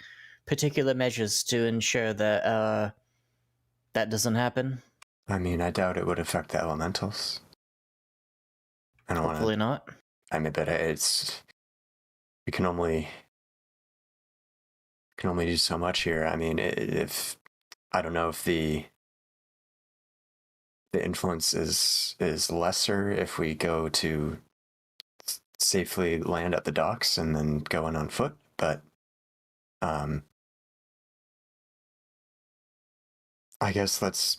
particular measures to ensure that that doesn't happen? I mean, I doubt it would affect the elementals. Hopefully not. I mean, but we can only do so much here. I mean, I don't know if the influence is lesser if we go to safely land at the docks and then go in on foot, but I guess let's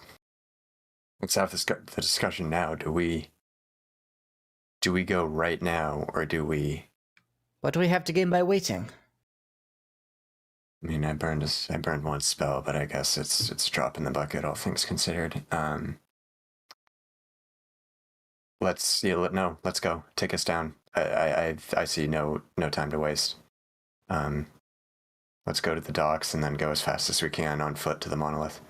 have the discussion now. Do we go right now, or do we? What do we have to gain by waiting? I mean, I burned one spell, but I guess it's a drop in the bucket, all things considered. Let's go. Take us down. I see no time to waste. Let's go to the docks and then go as fast as we can on foot to the monolith.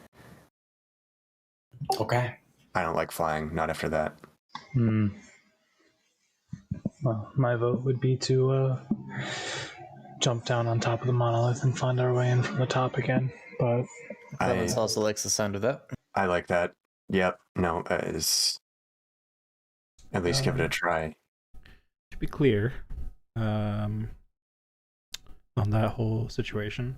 Okay. I don't like flying. Not after that. Well, my vote would be to jump down on top of the monolith and find our way in from the top again. But Clemens also likes the sound of that. I like that. Yep. No, is at least give it a try. To be clear, on that whole situation.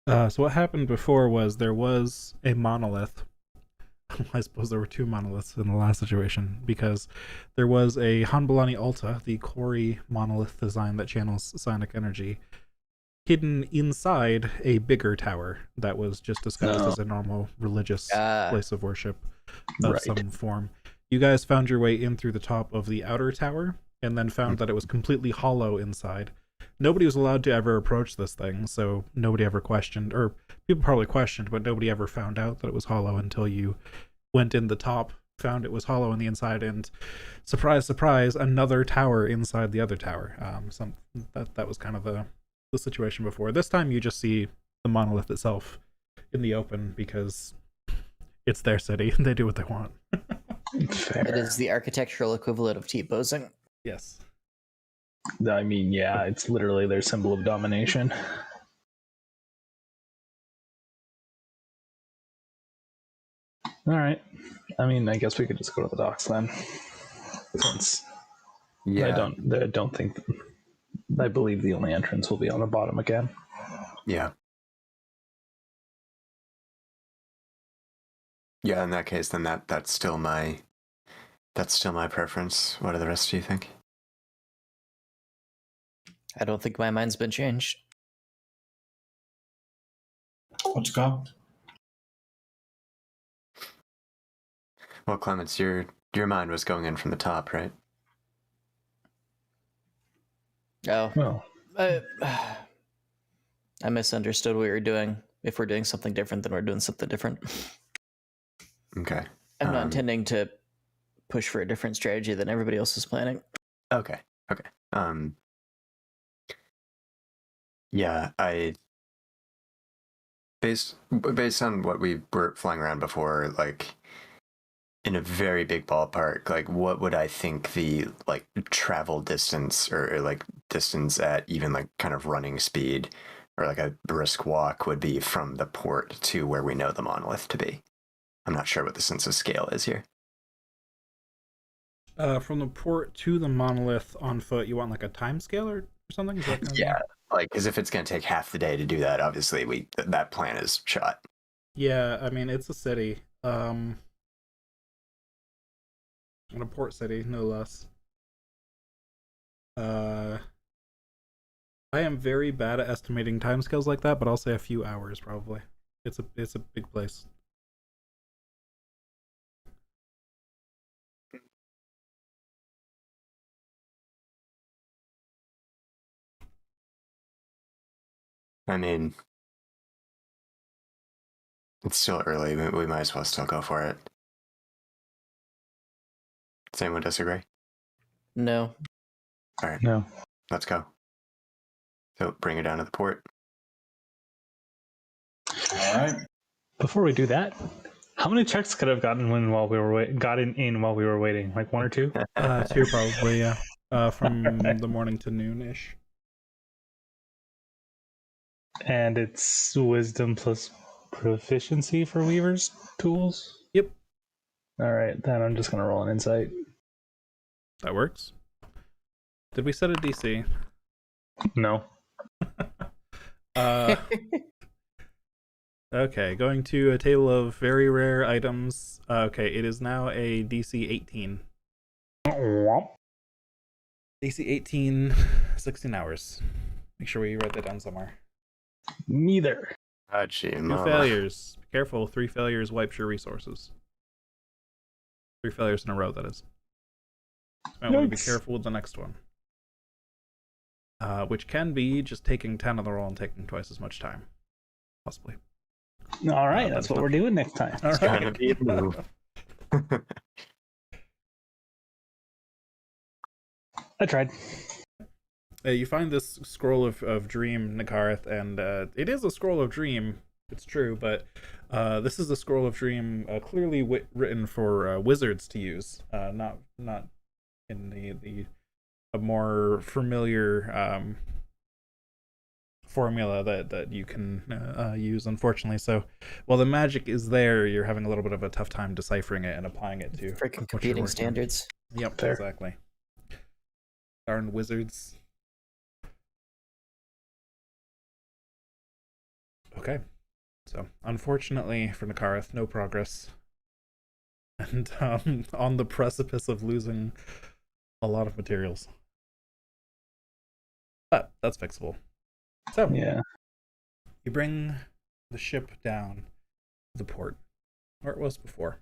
So what happened before was there was a monolith. I suppose there were two monoliths in the last situation, because there was a Hanbalani Alta, the Kori monolith design that channels psionic energy, hidden inside a bigger tower that was just disguised as a normal religious place of worship of some form. You guys found your way in through the top of the outer tower, and then found that it was completely hollow inside. Nobody was allowed to ever approach this thing, so nobody ever questioned, or people probably questioned, but nobody ever found out that it was hollow until you went in the top, found it was hollow on the inside, and surprise, surprise, another tower inside the other tower. That was kind of the situation before. This time you just see the monolith itself in the open because it's their city and they do what they want. fair. It is the architectural equivalent of T-posing. Yes. I mean, yeah, it's literally their symbol of domination. All right. I mean, I guess we could just go to the docks then. Since I don't think. I believe the only entrance will be on the bottom again. Yeah. Yeah, in that case, then that's still my preference. What do the rest of you think? I don't think my mind's been changed. Let's go. Well, Clemens, your mind was going in from the top, right? Oh. Well, I misunderstood what we were doing. If we're doing something different, then we're doing something different. Okay. I'm not intending to push for a different strategy than everybody else is planning. Okay. Yeah, based on what we were flying around before, like in a very big ballpark, like what would I think the like travel distance or like distance at even like kind of running speed or like a brisk walk would be from the port to where we know the monolith to be? I'm not sure what the sense of scale is here. From the port to the monolith on foot, you want like a time scale or something? Is that kind of Yeah, like because if it's going to take half the day to do that, obviously that plan is shot. Yeah, I mean it's a city, and a port city, no less. I am very bad at estimating timescales like that, but I'll say a few hours probably. It's a big place. I mean, it's still early. We might as well still go for it. Does anyone disagree? No. All right. no. Let's go. So bring it down to the port. All right. Before we do that, how many checks could I have gotten in while we were waiting? Like one or two? Two probably, yeah. From the morning to noon-ish. And it's wisdom plus proficiency for Weaver's tools? Yep. All right, then I'm just going to roll an insight. That works. Did we set a DC? No. Okay, going to a table of very rare items. Okay, it is now a DC 18. DC 18, 16 hours. Make sure we write that down somewhere. Neither. Two failures. Be careful, 3 failures wipes your resources. 3 failures in a row, that is. I want to be careful with the next one. Which can be just taking 10 on the roll and taking twice as much time. Possibly. All right, that's what we're doing next time. All right. Be a move. I tried. You find this scroll of dream, Nakareth, and it is a scroll of dream. It's true, but this is a scroll of dream clearly written for wizards to use, not in the more familiar formula that you can use, unfortunately. So while the magic is there, you're having a little bit of a tough time deciphering it and applying it to Freaking competing standards. Yep, Fair. exactly. Darn wizards. Okay. So, unfortunately for Nakareth, no progress. And on the precipice of losing a lot of materials. But that's fixable. So, Yeah. you bring the ship down to the port, where it was before.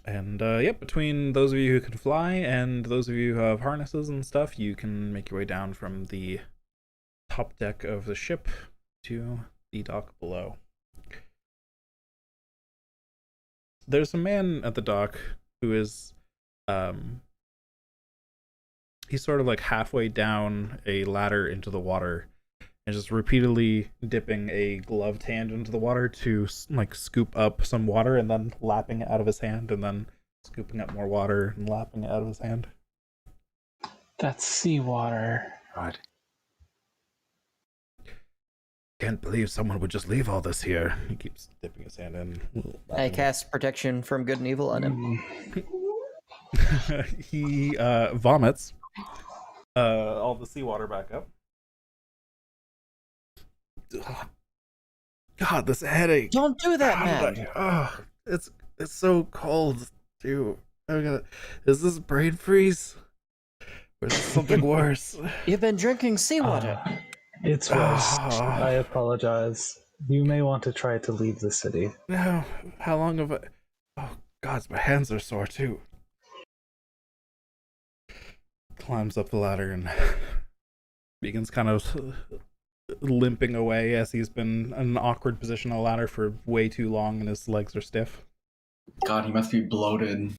And between those of you who can fly and those of you who have harnesses and stuff, you can make your way down from the top deck of the ship to the dock below. There's a man at the dock who is he's sort of like halfway down a ladder into the water and just repeatedly dipping a gloved hand into the water to like scoop up some water and then lapping it out of his hand and then scooping up more water and lapping it out of his hand. That's seawater. God. Can't believe someone would just leave all this here. He keeps dipping his hand in. I cast protection from good and evil on him. He vomits all the seawater back up. God, this headache. Don't do that, God, man. Oh, it's so cold too. Is this brain freeze? Or is this something worse? You've been drinking seawater. It's worse. Oh. I apologize. You may want to try to leave the city. No. How long have I... Oh, God, my hands are sore too. Climbs up the ladder and begins kind of limping away as he's been in an awkward position on the ladder for way too long and his legs are stiff. God, he must be bloated.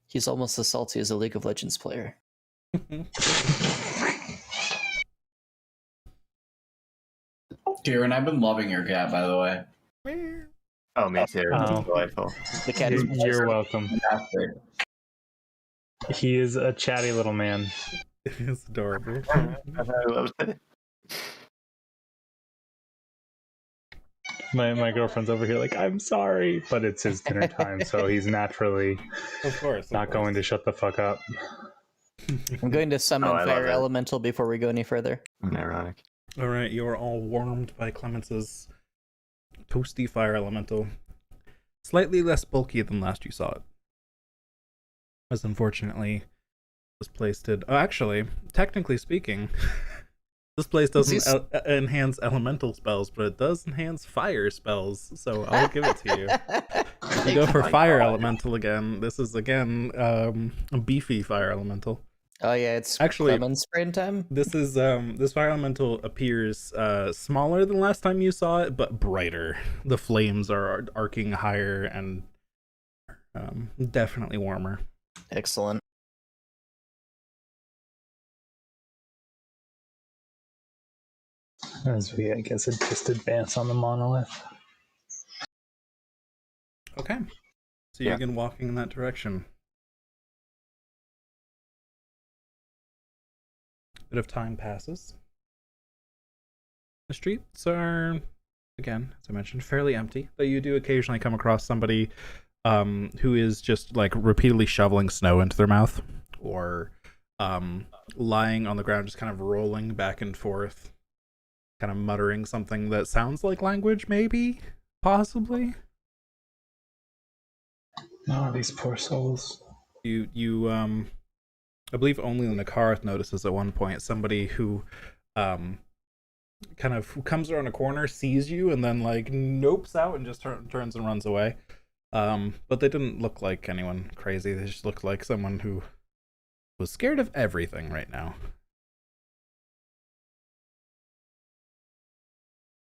He's almost as salty as a League of Legends player. Kieran, I've been loving your cat, by the way. Oh, me too. Oh. Delightful. The cat is You're welcome. Fantastic. He is a chatty little man. It's adorable. I love it. My girlfriend's over here like, I'm sorry, but it's his dinner time, so he's naturally Of course. not going to shut the fuck up. I'm going to summon Oh, I love Fire that. Elemental before we go any further. Ironic. All right, you are all warmed by Clemence's toasty fire elemental. Slightly less bulky than last you saw it. As unfortunately, this place did... Oh, actually, technically speaking, this place doesn't enhance elemental spells, but it does enhance fire spells, so I'll give it to you. If you go for fire elemental again, this is again a beefy fire elemental. Oh yeah, it's Actually- lemon spring time. This is this fire elemental appears smaller than last time you saw it, but brighter. The flames are arcing higher and definitely warmer. Excellent. As we, I guess, just advance on the monolith. Okay, so you Yeah. begin walking in that direction. Bit of time passes. The streets are, again, as I mentioned, fairly empty, though you do occasionally come across somebody who is just like repeatedly shoveling snow into their mouth, or lying on the ground, just kind of rolling back and forth, kind of muttering something that sounds like language, maybe, possibly. Oh, these poor souls. You I believe only the Nakarth notices at one point somebody who kind of comes around a corner, sees you, and then like nopes out and just turns and runs away. But they didn't look like anyone crazy. They just looked like someone who was scared of everything right now.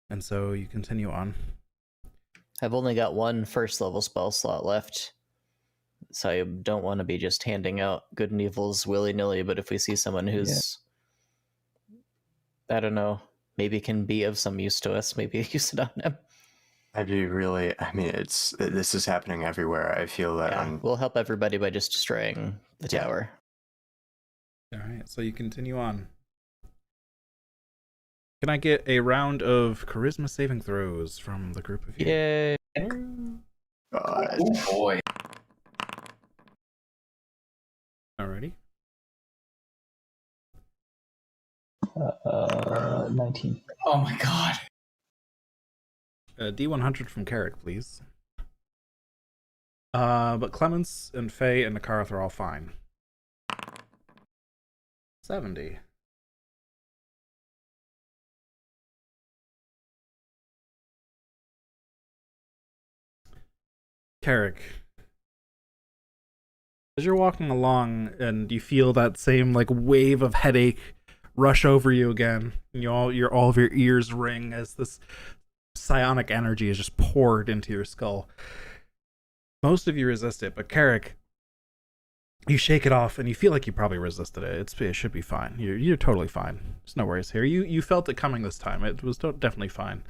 And so you continue on. I've only got one first level spell slot left, so I don't want to be just handing out good and evils willy-nilly, but if we see someone who's, I don't know, maybe can be of some use to us, maybe use it on him. I do really. I mean, this is happening everywhere. I feel that. Yeah, we'll help everybody by just destroying the tower. All right, so you continue on. Can I get a round of charisma saving throws from the group of you? Yay! God. Oh boy. Alrighty. 19. Oh my god. D100 from Carrick, please. But Clemens and Faye and Nakarth are all fine. 70. Carrick, as you're walking along and you feel that same like wave of headache rush over you again, and all of your ears ring as this psionic energy is just poured into your skull. Most of you resist it, but Carrick, you shake it off and you feel like you probably resisted it. It should be fine. You're totally fine. There's no worries here. You felt it coming this time. It was definitely fine.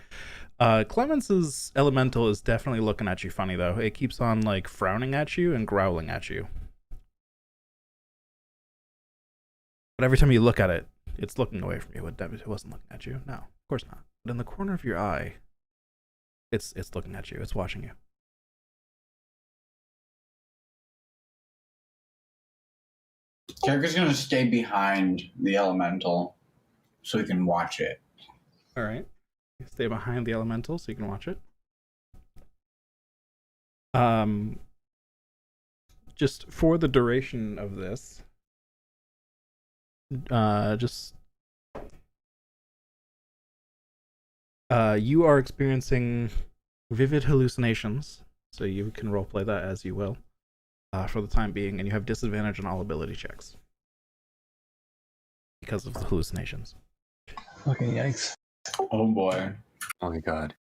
Clemens's elemental is definitely looking at you funny though. It keeps on like frowning at you and growling at you. But every time you look at it, it's looking away from you. It wasn't looking at you. No, of course not. But in the corner of your eye, it's looking at you. It's watching you. Carricker's gonna stay behind the elemental so he can watch it. All right. Stay behind the elemental so you can watch it. Just for the duration of this, you are experiencing vivid hallucinations, so you can roleplay that as you will, for the time being, and you have disadvantage on all ability checks because of the hallucinations. Okay, yikes. Oh boy. Oh my god.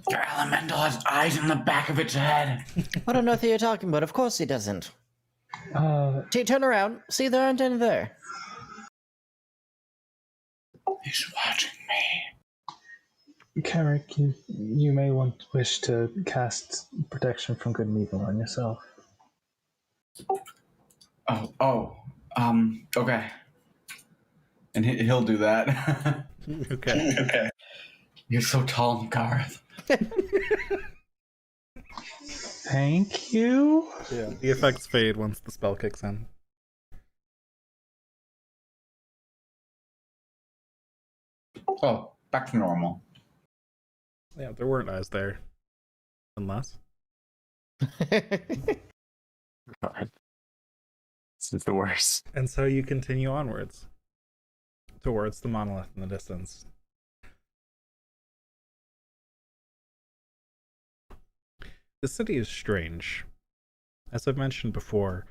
Your elemental has eyes in the back of its head. What on earth are you talking about? Of course he doesn't. Turn around. See, there aren't any there. He's watching me. Carrick, you may wish to cast protection from good and evil on yourself. Okay. And he'll do that. Okay. Okay. You're so tall, Garth. Thank you. Yeah. The effects fade once the spell kicks in. Oh, back to normal. Yeah, there weren't eyes there. Unless. God. This is the worst. And so you continue onwards towards the monolith in the distance. The city is strange. As I've mentioned before,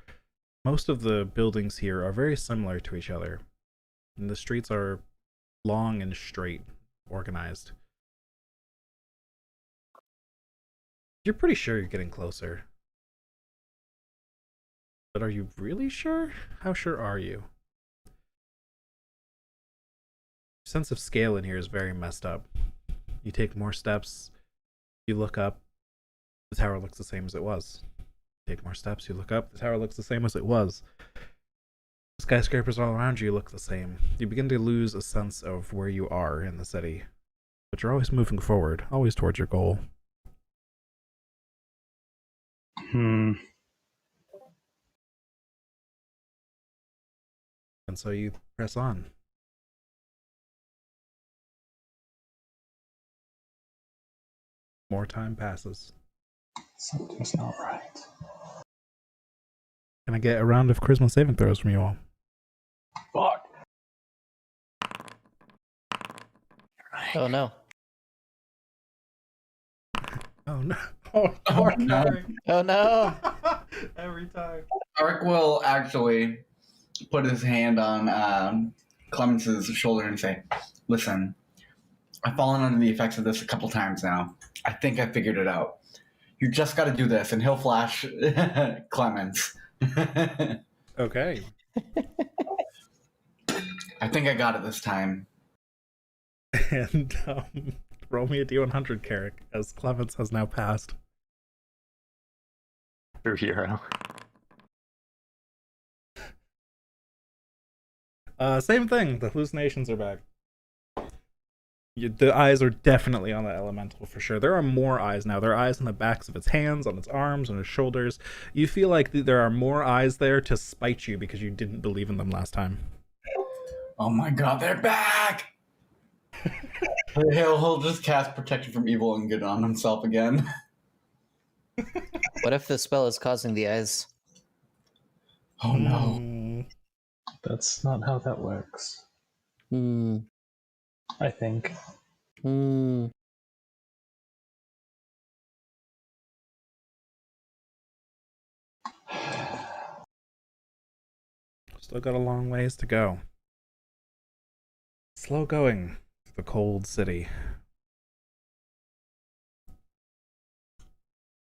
most of the buildings here are very similar to each other, and the streets are long and straight, organized. You're pretty sure you're getting closer. But are you really sure? How sure are you? Sense of scale in here is very messed up. You take more steps, you look up, the tower looks the same as it was. Take more steps, you look up, the tower looks the same as it was. Skyscrapers all around you look the same. You begin to lose a sense of where you are in the city. But you're always moving forward, always towards your goal. And so you press on. More time passes. Something's not right. Can I get a round of charisma saving throws from you all? Fuck. Oh no. Oh no. Oh, no. Oh no. Every time. Eric will actually put his hand on Clemens's shoulder and say, "Listen, I've fallen under the effects of this a couple times now. I think I figured it out. You just got to do this," and he'll flash Clemens. Okay. I think I got it this time. And roll me a d100, Carrick, as Clemens has now passed. True hero. Same thing. The hallucinations are back. The eyes are definitely on the elemental for sure. There are more eyes now. There are eyes on the backs of its hands, on its arms, on its shoulders. You feel like there are more eyes there to spite you because you didn't believe in them last time. Oh my god, they're back! He'll just cast Protection from Evil and good on himself again. What if the spell is causing the eyes? Oh no. That's not how that works. I think. Still got a long ways to go. Slow going through the cold city.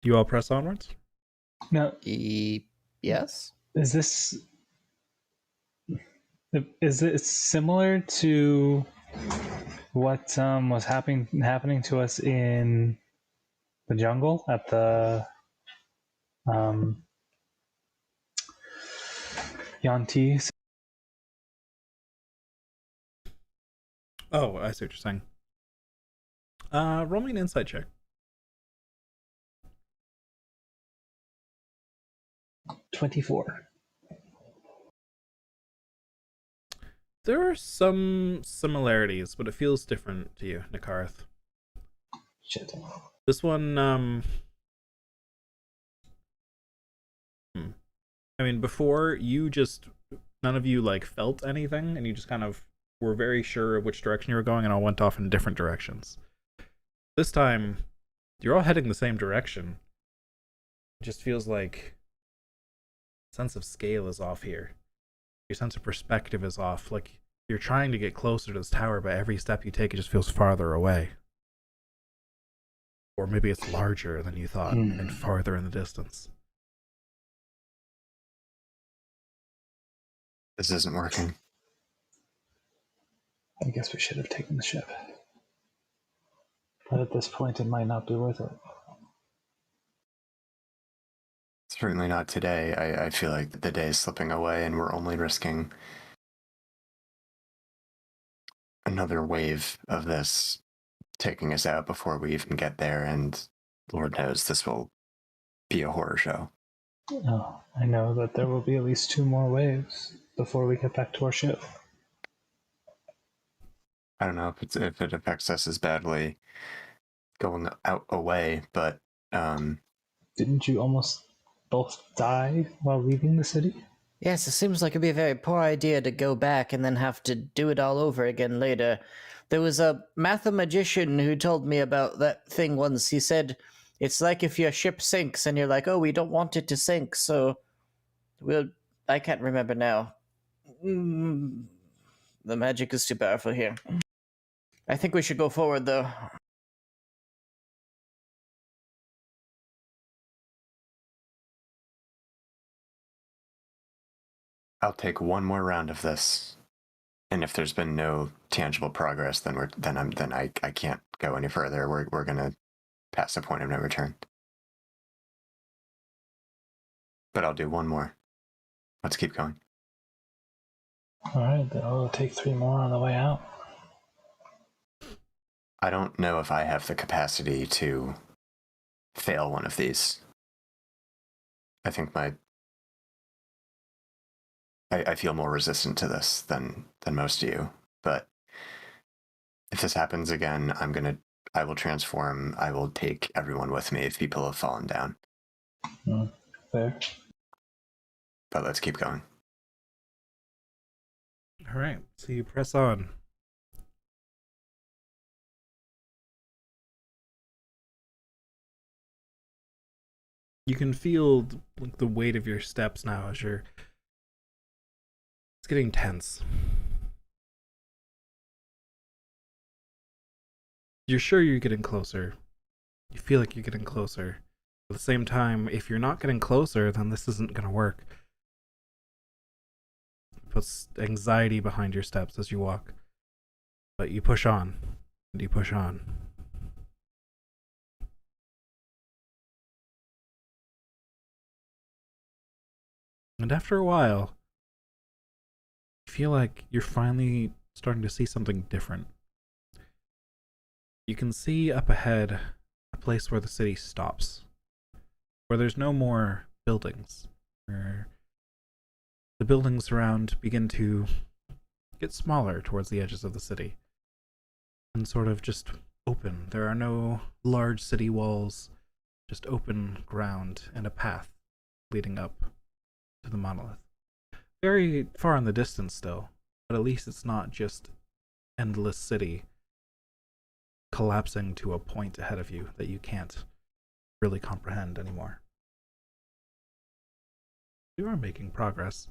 You all press onwards? Now, Yes? is it similar to what was happening to us in the jungle at the Yanti? Oh, I see what you're saying. Roll me an insight check. 24. There are some similarities, but it feels different to you, Nikarth. Shit. This one, I mean, before you just, none of you like felt anything, and you just kind of were very sure of which direction you were going, and all went off in different directions. This time, you're all heading the same direction. It just feels like sense of scale is off here. Your sense of perspective is off. Like you're trying to get closer to this tower, but every step you take, it just feels farther away. Or maybe it's larger than you thought and farther in the distance. This isn't working. I guess we should have taken the ship. But at this point, it might not be worth it. Certainly not today. I feel like the day is slipping away and we're only risking another wave of this taking us out before we even get there, and Lord knows this will be a horror show. No, I know that there will be at least 2 more waves before we get back to our ship. I don't know if it affects us as badly going out away, but Didn't you almost both die while leaving the city? Yes, it seems like it'd be a very poor idea to go back and then have to do it all over again later. There was a mathematician who told me about that thing once. He said, it's like if your ship sinks and you're like, oh, we don't want it to sink, so I can't remember now. The magic is too powerful here. I think we should go forward, though. I'll take one more round of this, and if there's been no tangible progress, then I can't go any further. We're gonna pass the point of no return. But I'll do one more. Let's keep going. All right, then I'll take 3 more on the way out. I don't know if I have the capacity to fail one of these. I think I feel more resistant to this than most of you, but if this happens again, I will transform. I will take everyone with me if people have fallen down. Fair. But let's keep going. All right, so you press on. You can feel the weight of your steps now as it's getting tense. You're sure you're getting closer. You feel like you're getting closer. At the same time, if you're not getting closer, then this isn't going to work. puts anxiety behind your steps as you walk. But you push on, and you push on. And after a while, you feel like you're finally starting to see something different. You can see up ahead a place where the city stops, where there's no more buildings, where the buildings around begin to get smaller towards the edges of the city and sort of just open. There are no large city walls, just open ground and a path leading up to the monolith. Very far in the distance still, but at least it's not just endless city collapsing to a point ahead of you that you can't really comprehend anymore. You are making progress.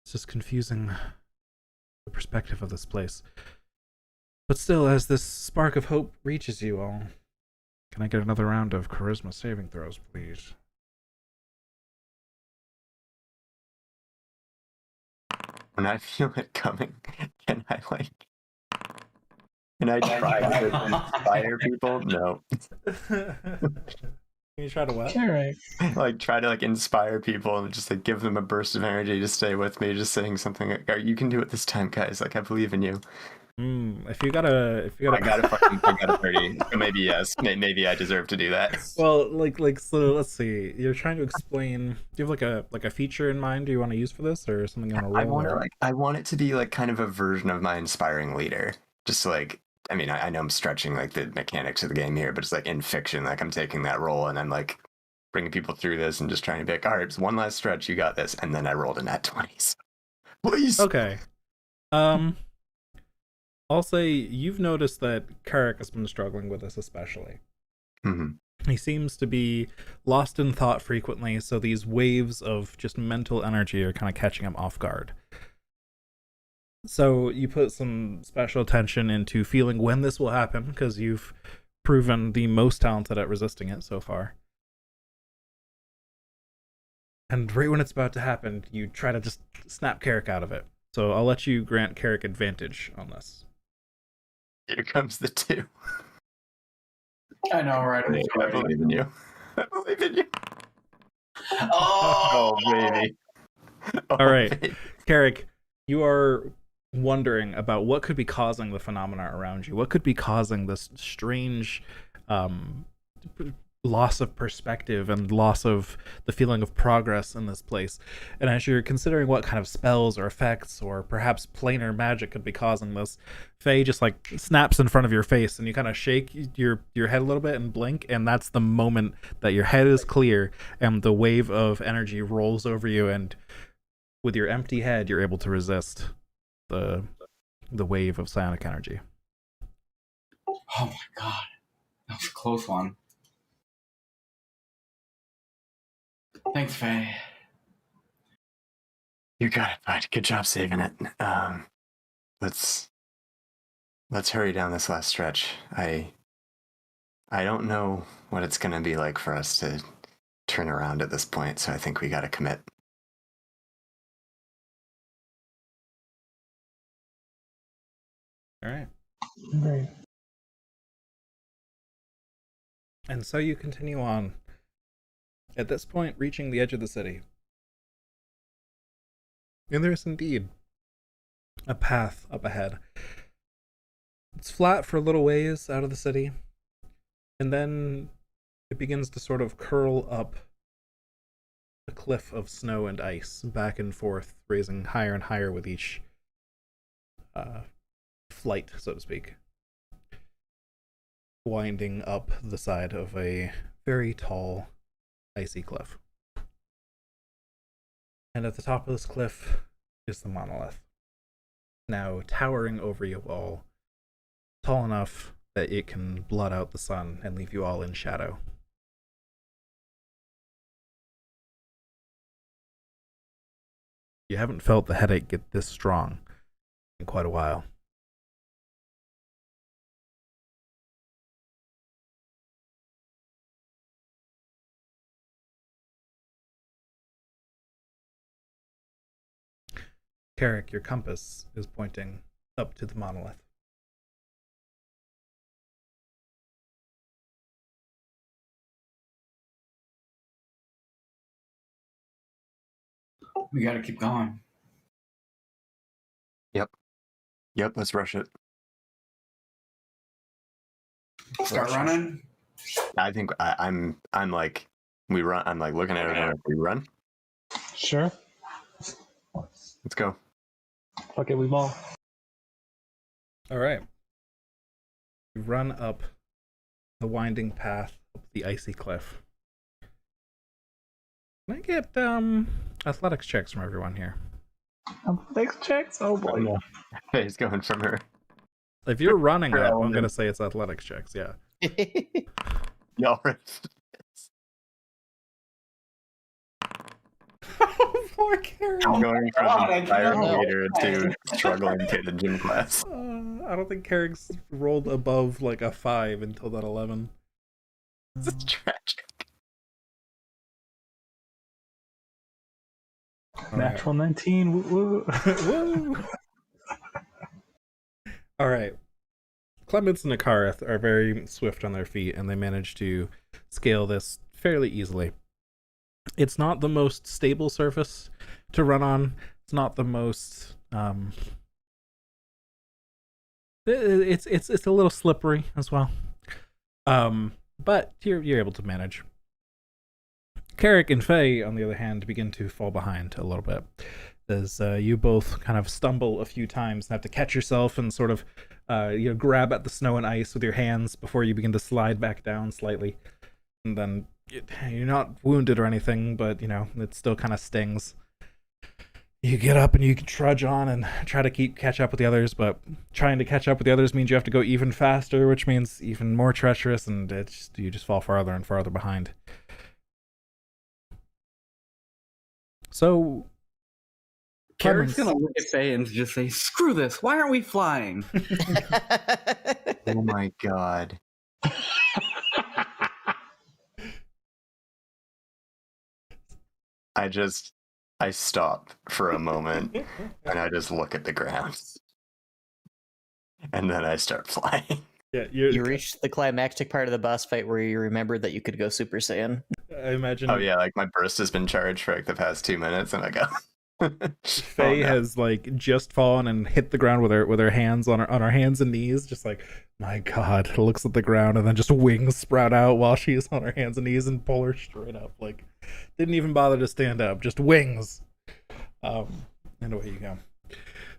It's just confusing the perspective of this place. But still, as this spark of hope reaches you all, can I get another round of charisma saving throws, please? When I feel it coming, can I try to inspire people? No. Can you try to what? Carrick. Try to inspire people and just give them a burst of energy to stay with me, just saying something like, you can do it this time, guys. I believe in you. If you got a I got a 30. So maybe yes. Maybe I deserve to do that. Well, so let's see. You're trying to explain. Do you have a feature in mind you want to use for this, or something you want to roll? I want it to be kind of a version of my inspiring leader. Just I mean, I know I'm stretching the mechanics of the game here, but it's in fiction, I'm taking that role and I'm bringing people through this and just trying to be all right, it's one last stretch, you got this, and then I rolled a nat 20. So please. Okay. I'll say you've noticed that Carrick has been struggling with this especially. Mm-hmm. He seems to be lost in thought frequently, so these waves of just mental energy are kind of catching him off guard. So you put some special attention into feeling when this will happen, because you've proven the most talented at resisting it so far. And right when it's about to happen, you try to just snap Carrick out of it. So I'll let you grant Carrick advantage on this. Here comes the 2. I know, right? I believe in you. I believe in you. Oh, baby. All right, baby. Carrick, you are wondering about what could be causing the phenomena around you. What could be causing this strange loss of perspective and loss of the feeling of progress in this place. And as you're considering what kind of spells or effects or perhaps planar magic could be causing this, Faye just snaps in front of your face and you kind of shake your head a little bit and blink, and that's the moment that your head is clear and the wave of energy rolls over you, and with your empty head you're able to resist the wave of psionic energy. Oh my god. That was a close one. Thanks, Faye. You got it, bud. Good job saving it. Let's hurry down this last stretch. I don't know what it's gonna be like for us to turn around at this point, so I think we gotta commit. All right. Great. And so you continue on. At this point, reaching the edge of the city. And there's indeed a path up ahead. It's flat for a little ways out of the city, and then it begins to sort of curl up a cliff of snow and ice, back and forth, raising higher and higher with each flight, so to speak. Winding up the side of a very tall, icy cliff. And at the top of this cliff is the monolith, now towering over you all, tall enough that it can blot out the sun and leave you all in shadow. You haven't felt the headache get this strong in quite a while. Carrick, your compass is pointing up to the monolith. We gotta keep going. Yep, let's rush it. Start running. I think I'm like, we run. I'm like looking at it. Like, we run. Sure. Let's go. Fuck it, we ball. All right. You run up the winding path up the icy cliff. Can I get athletics checks from everyone here? Athletics checks? Oh boy. Hey, he's going from her. If you're running up, I'm gonna say it's athletics checks. Yeah. Y'all right. Oh, poor Carrick. I'm going from God, fire I leader to struggling kid in gym class. I don't think Carrick's rolled above like a 5 until that 11. This is tragic. Natural 19. Woo, woo. Woo! All right. Clemens and Nakareth are very swift on their feet, and they manage to scale this fairly easily. It's not the most stable surface to run on. It's not the most it's a little slippery as well. But you're able to manage. Carrick and Faye, on the other hand, begin to fall behind a little bit as you both kind of stumble a few times and have to catch yourself and sort of grab at the snow and ice with your hands before you begin to slide back down slightly. And then you're not wounded or anything, but it still kind of stings. You get up and you can trudge on and try to catch up with the others, but trying to catch up with the others means you have to go even faster, which means even more treacherous, and you just fall farther and farther behind. So Carrick's gonna look at Faye and just say, "Screw this! Why aren't we flying?" Oh my god. I stop for a moment and I just look at the ground. And then I start flying. Yeah, You reached the climactic part of the boss fight where you remembered that you could go Super Saiyan. I imagine. Oh yeah, like my burst has been charged for like the past 2 minutes, and I go. Faye has like just fallen and hit the ground with her hands on her hands and knees, just like, my god, looks at the ground and then just wings sprout out while she's on her hands and knees and pull her straight up. Like, didn't even bother to stand up, just wings. And away you go.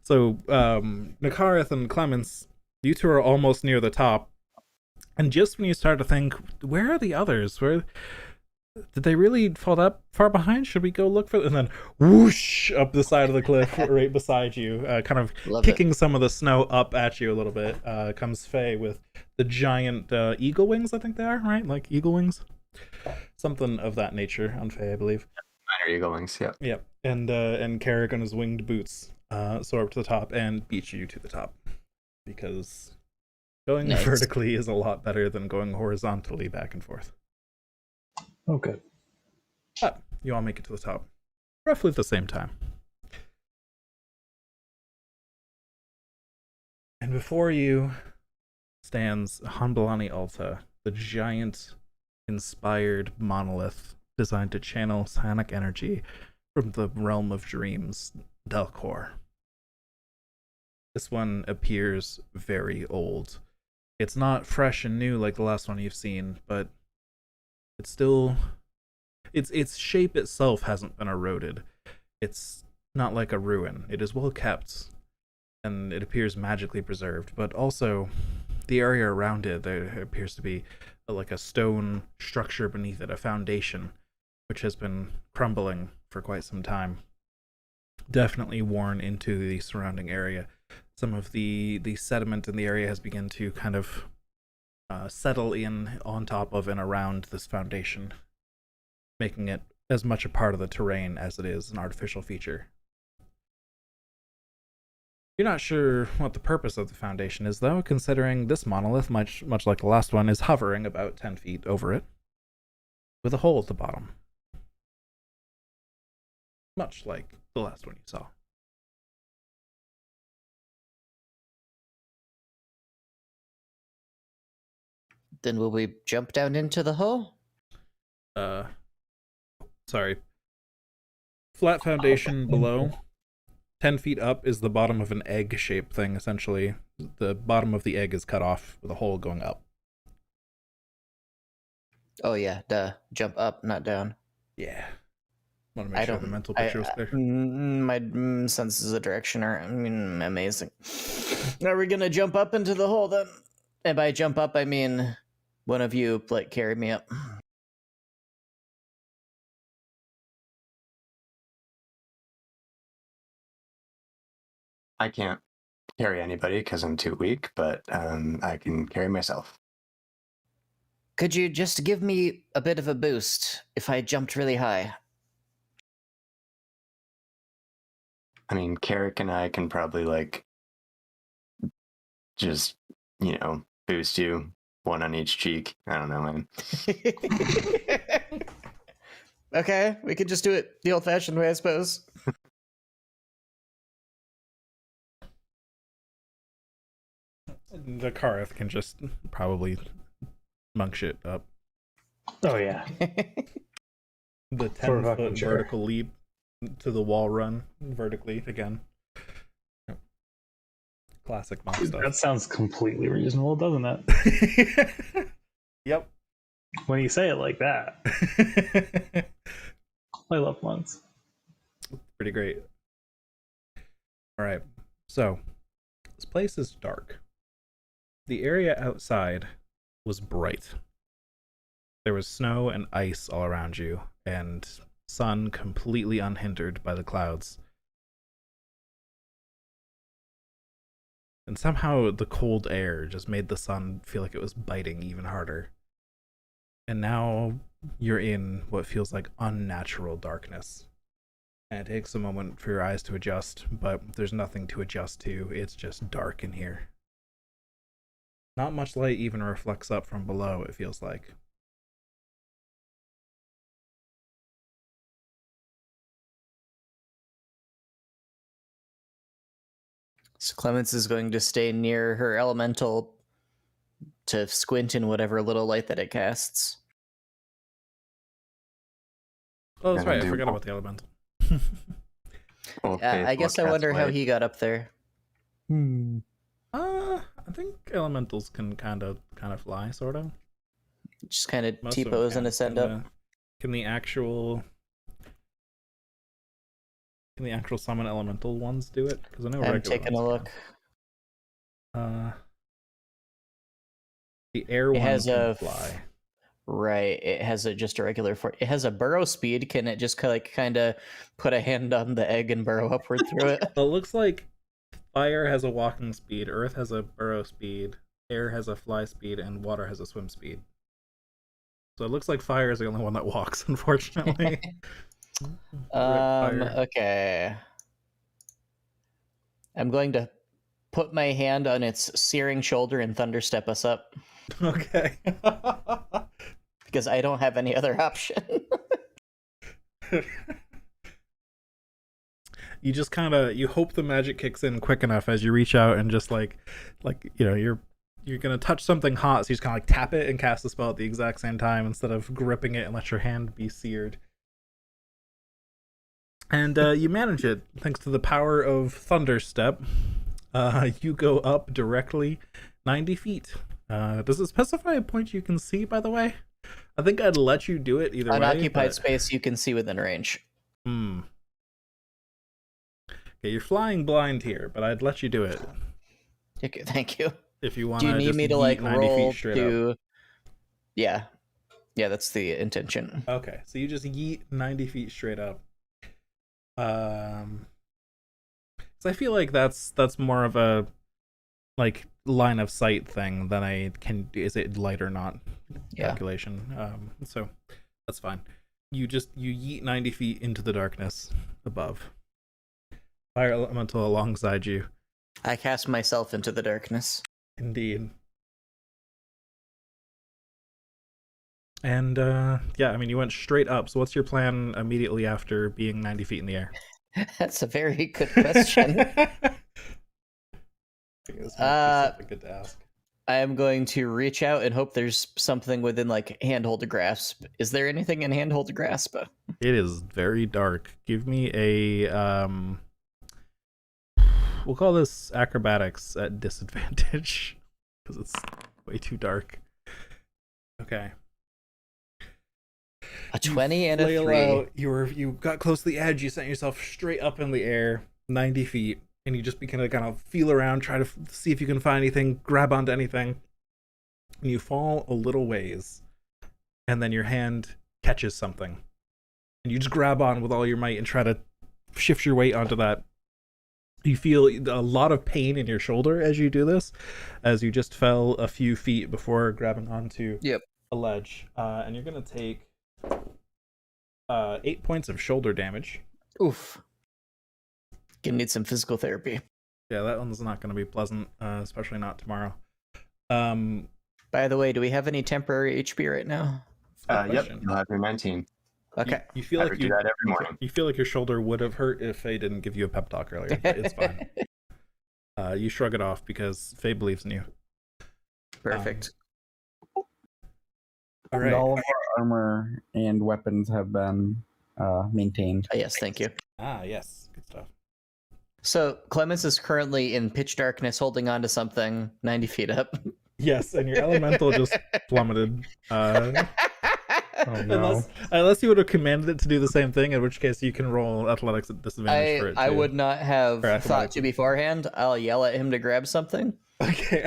So Nakareth and Clemens, you two are almost near the top, and just when you start to think, where are the others? Where did they really fall that far behind? Should we go look for them? And then whoosh up the side of the cliff right beside you, kind of kicking some of the snow up at you a little bit, comes Faye with the giant eagle wings, I think they are, right? Like eagle wings? Something of that nature on Faye, I believe. Minor eagle wings, yeah. Yep. And Carrick on his winged boots soar up to the top and beat you to the top. Because going vertically is a lot better than going horizontally back and forth. Okay. But you all make it to the top roughly at the same time. And before you stands Hanbalani Alta, the giant inspired monolith designed to channel psionic energy from the realm of dreams, Delcor. This one appears very old. It's not fresh and new like the last one you've seen, but it's still... Its shape itself hasn't been eroded. It's not like a ruin. It is well kept, and it appears magically preserved, but also the area around it, there appears to be like a stone structure beneath it, a foundation, which has been crumbling for quite some time. Definitely worn into the surrounding area. Some of the sediment in the area has begun to kind of settle in on top of and around this foundation, making it as much a part of the terrain as it is an artificial feature. You're not sure what the purpose of the foundation is, though, considering this monolith, much like the last one, is hovering about 10 feet over it, with a hole at the bottom. Much like the last one you saw. Then will we jump down into the hole? Sorry. Flat foundation below. 10 feet up is the bottom of an egg-shaped thing, essentially. The bottom of the egg is cut off with a hole going up. Oh yeah, duh. Jump up, not down. Yeah. Want to make sure the mental picture was clear. My senses of direction are amazing. Are we gonna jump up into the hole then? And by jump up, I mean one of you like carry me up. I can't carry anybody because I'm too weak, but I can carry myself. Could you just give me a bit of a boost if I jumped really high? I mean, Carrick and I can probably like just, boost you, one on each cheek. I don't know, man. Okay, we could just do it the old-fashioned way, I suppose. The Kareth can just probably monk shit up. Oh yeah. The For 10-foot fucking sure. vertical leap to the wall run vertically again. Yep. Classic monk stuff. That sounds completely reasonable, doesn't it? Yep. When you say it like that. I love monks. Pretty great. All right. So, this place is dark. The area outside was bright. There was snow and ice all around you, and sun completely unhindered by the clouds. And somehow the cold air just made the sun feel like it was biting even harder. And now you're in what feels like unnatural darkness. And it takes a moment for your eyes to adjust, but there's nothing to adjust to. It's just dark in here. Not much light even reflects up from below, it feels like. So Clemens is going to stay near her elemental to squint in whatever little light that it casts. Oh, that's Gonna right. I do forgot all- about the elemental. I guess I wonder how he got up there. I think elementals can kind of fly, sort of. Just kind of Most of them T-pose can. and ascend Can up. Can the actual summon elemental ones do it? Because I know I'm regular taking a ones look. can. The air It one has can a fly. Right, it has just a regular it has a burrow speed. Can it just kind of put a hand on the egg and burrow upward through it? Well, it looks like fire has a walking speed, earth has a burrow speed, air has a fly speed, and water has a swim speed. So it looks like fire is the only one that walks, unfortunately. Rip fire. Okay. I'm going to put my hand on its searing shoulder and thunderstep us up Okay. because I don't have any other option. You just you hope the magic kicks in quick enough as you reach out and just you're gonna touch something hot, so you just kind of tap it and cast the spell at the exact same time instead of gripping it and let your hand be seared. And you manage it thanks to the power of Thunderstep. You go up directly 90 feet. Does it specify a point you can see, by the way? I think I'd let you do it either way. Unoccupied but... space you can see within range. Okay, you're flying blind here, but I'd let you do it. Okay, thank you. If you want Do you need me to 90 roll feet straight to? up. Yeah, that's the intention. Okay, so you just yeet 90 feet straight up. So I feel like that's more of a line of sight thing than I can. Is it light or not? Calculation. So that's fine. You yeet 90 feet into the darkness above. Fire elemental alongside you. I cast myself into the darkness. Indeed. And you went straight up. So what's your plan immediately after being 90 feet in the air? That's a very good question. I think this might be something good to ask. I am going to reach out and hope there's something within like handhold grasp. Is there anything in handhold grasp? It is very dark. Give me a we'll call this acrobatics at disadvantage because it's way too dark. Okay. A 20 and a flail 3. Out, you got close to the edge. You sent yourself straight up in the air, 90 feet, and you just begin to kind of feel around, try to see if you can find anything, grab onto anything. And you fall a little ways, and then your hand catches something, and you just grab on with all your might and try to shift your weight onto that. You feel a lot of pain in your shoulder as you do this, as you just fell a few feet before grabbing onto a ledge. And you're going to take 8 points of shoulder damage. Oof. Gonna need some physical therapy. Yeah, that one's not going to be pleasant, especially not tomorrow. By the way, do we have any temporary HP right now? Yep, you'll have your 19. Okay. You feel I like would do that every morning. You feel like your shoulder would have hurt if Faye didn't give you a pep talk earlier, but it's fine. You shrug it off because Faye believes in you. Perfect. All right. And all of our armor and weapons have been maintained. Yes, thank you. Yes. Good stuff. So Clemens is currently in pitch darkness holding on to something 90 feet up. Yes, and your elemental just plummeted. Oh, no. Unless you would have commanded it to do the same thing, in which case you can roll athletics at disadvantage for it too. I would not have Or thought athletics. to beforehand. I'll yell at him to grab something. Okay,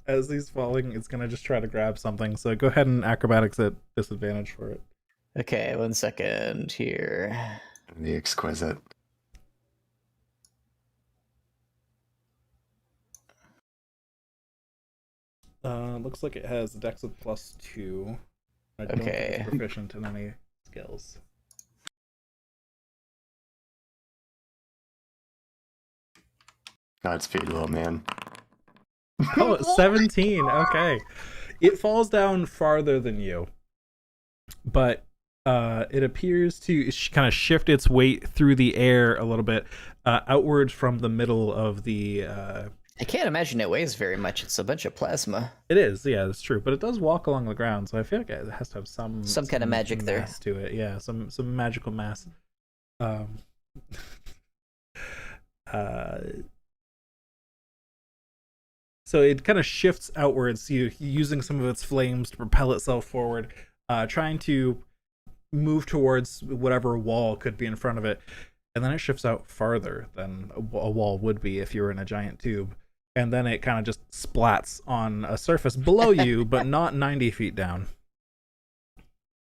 as he's falling, it's gonna just try to grab something. So go ahead and acrobatics at disadvantage for it. Okay, 1 second here. The exquisite. Looks like it has a dex of +2. I don't think Okay. it's proficient in any skills. Godspeed, little man. Oh, 17. Okay. It falls down farther than you, but it appears to kind of shift its weight through the air a little bit outward from the middle of the I can't imagine it weighs very much. It's a bunch of plasma. It is, yeah, that's true. But it does walk along the ground, so I feel like it has to have some kind of magic there. mass to it. Yeah, some magical mass. So it kind of shifts outwards, using some of its flames to propel itself forward, trying to move towards whatever wall could be in front of it, and then it shifts out farther than a wall would be if you were in a giant tube. And then it kind of just splats on a surface below you, but not 90 feet down.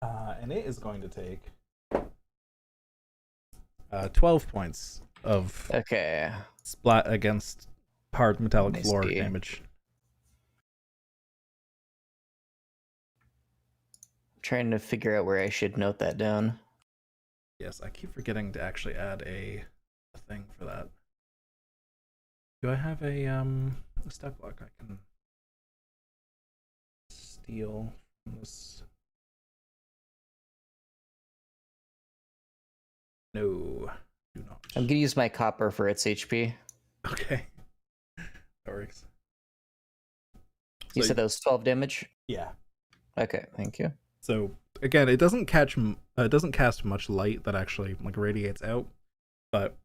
And it is going to take 12 points of splat against hard metallic floor damage. I'm trying to figure out where I should note that down. Yes, I keep forgetting to actually add a thing for that. Do I have a stat block I can steal from this? No, do not. I'm gonna use my copper for its HP. Okay, that works. You So said that was 12 damage? yeah. Okay, thank you. So again, it doesn't cast much light that actually like radiates out, but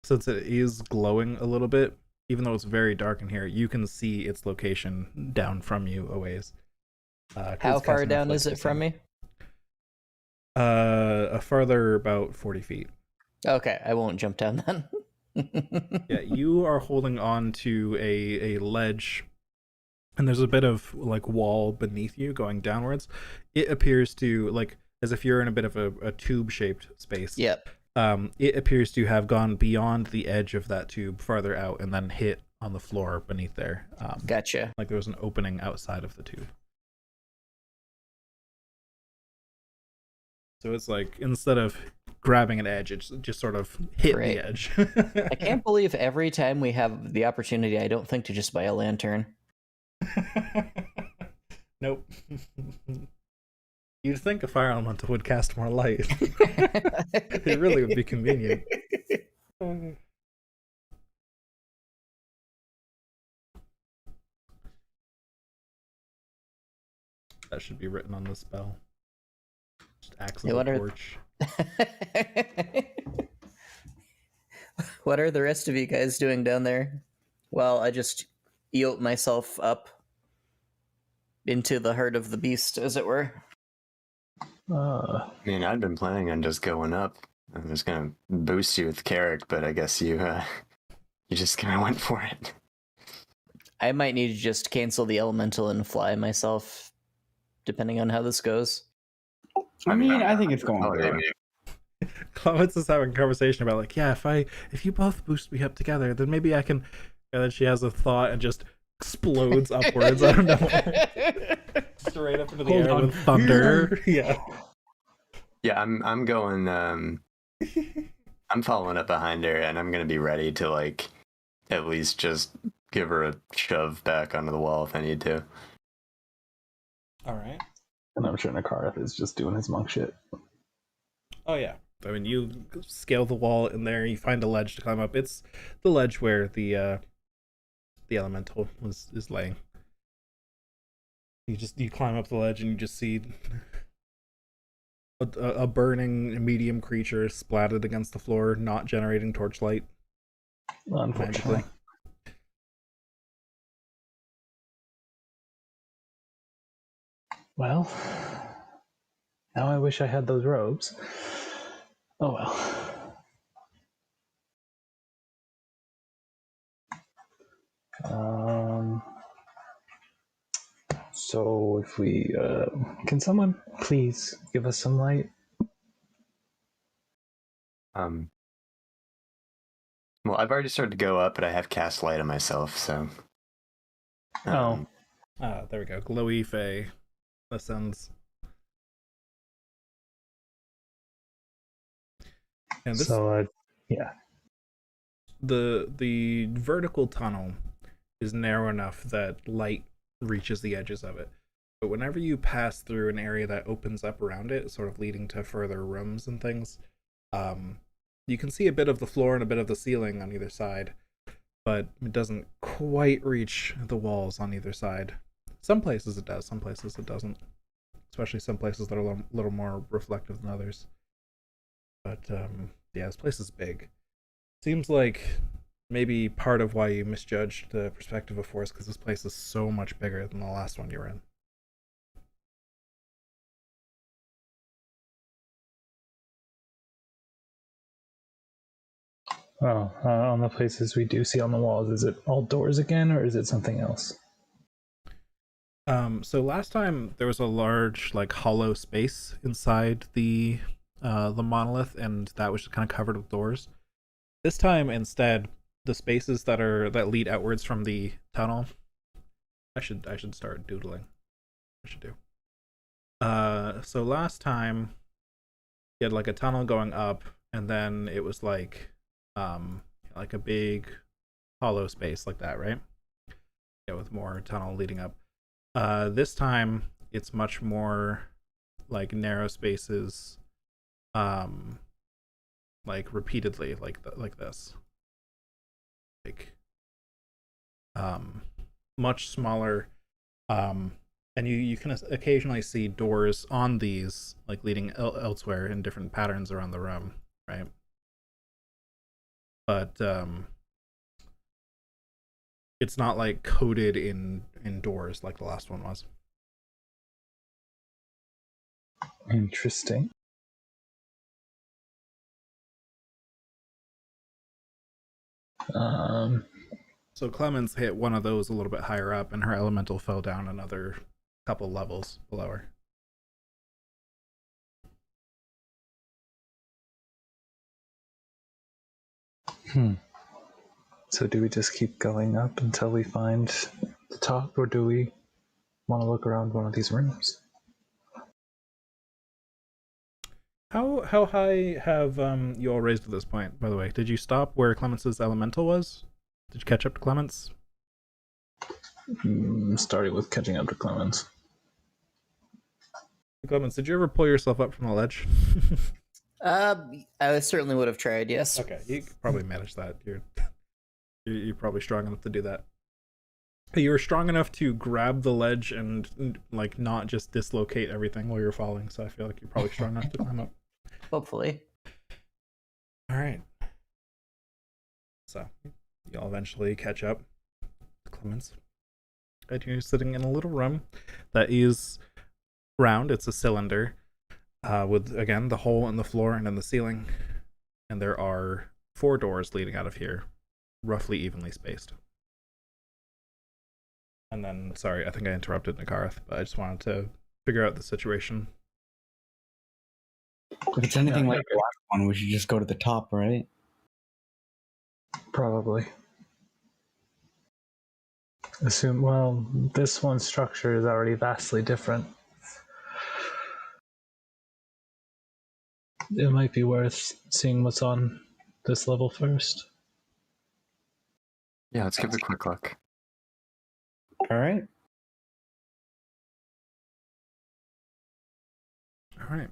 since it is glowing a little bit, even though it's very dark in here, you can see its location down from you a ways. How far down is it from me? A farther about 40 feet. Okay, I won't jump down then. Yeah, you are holding on to a ledge, and there's a bit of like wall beneath you going downwards. It appears to, like, as if you're in a bit of a tube shaped space. Yep. It appears to have gone beyond the edge of that tube farther out and then hit on the floor beneath there. Gotcha. Like there was an opening outside of the tube. So it's like, instead of grabbing an edge, it's just sort of hit Great. the edge. I can't believe every time we have the opportunity, I don't think to just buy a lantern. Nope. You'd think a fire elemental would cast more light. It really would be convenient. That should be written on the spell. Just acts as Hey, a what are- torch. What are the rest of you guys doing down there? Well, I just yoke myself up into the herd of the beast, as it were. I mean, I'd been planning on just going up. I was gonna boost you with Carrick, but I guess you just kind of went for it. I might need to just cancel the elemental and fly myself, depending on how this goes. I mean, I think it's going Oh, good. Clemens is having a conversation about like, yeah, if you both boost me up together, then maybe I can. And then she has a thought and just explodes upwards. I don't know, straight up into the Hold air on. with thunder. Yeah. Yeah, I'm going. I'm following up behind her, and I'm gonna be ready to like at least just give her a shove back onto the wall if I need to. All right. And I'm sure Nakareth is just doing his monk shit. Oh yeah. I mean, you scale the wall in there. You find a ledge to climb up. It's the ledge where the elemental is laying. You climb up the ledge and you just see a burning medium creature splattered against the floor, not generating torchlight. Unfortunately. Magically. Well, now I wish I had those robes. Oh well. So if we can someone please give us some light? Well, I've already started to go up, but I have cast light on myself, so. Oh. There we go. Glowy Fey ascends. And this, So yeah. the vertical tunnel is narrow enough that light reaches the edges of it. But whenever you pass through an area that opens up around it, sort of leading to further rooms and things, you can see a bit of the floor and a bit of the ceiling on either side, but it doesn't quite reach the walls on either side. Some places it does, some places it doesn't. Especially some places that are a little more reflective than others. But yeah, this place is big. Seems like maybe part of why you misjudged the perspective of Force, because this place is so much bigger than the last one you were in. Oh, on the places we do see on the walls, is it all doors again, or is it something else? So last time there was a large, like, hollow space inside the monolith, and that was just kind of covered with doors. This time, instead, the spaces that lead outwards from the tunnel. I should start doodling. I should do. So last time you had like a tunnel going up, and then it was like a big hollow space like that, right? Yeah, with more tunnel leading up. This time it's much more like narrow spaces, like repeatedly, like this, like much smaller, and you can occasionally see doors on these, like leading elsewhere in different patterns around the room, right? But it's not like coded in doors like the last one was. Interesting. So Clemens hit one of those a little bit higher up, and her elemental fell down another couple levels below her. So do we just keep going up until we find the top, or do we want to look around one of these rooms? How high have you all raised at this point, by the way? Did you stop where Clemens's elemental was? Did you catch up to Clemens? Starting with catching up to Clemens. Clemens, did you ever pull yourself up from the ledge? I certainly would have tried, yes. Okay, you could probably manage that. You're probably strong enough to do that. You were strong enough to grab the ledge and like not just dislocate everything while you're falling, so I feel like you're probably strong enough to climb up. Hopefully. All right. So you'll eventually catch up, Clemens. And you're sitting in a little room that is round. It's a cylinder with, again, the hole in the floor and in the ceiling. And there are 4 doors leading out of here, roughly evenly spaced. And then, sorry, I think I interrupted Nakarth, but I just wanted to figure out the situation. If it's anything like the last one, we should just go to the top, right? Probably. Well, this one's structure is already vastly different. It might be worth seeing what's on this level first. Yeah, let's give it a quick look. All right. All right.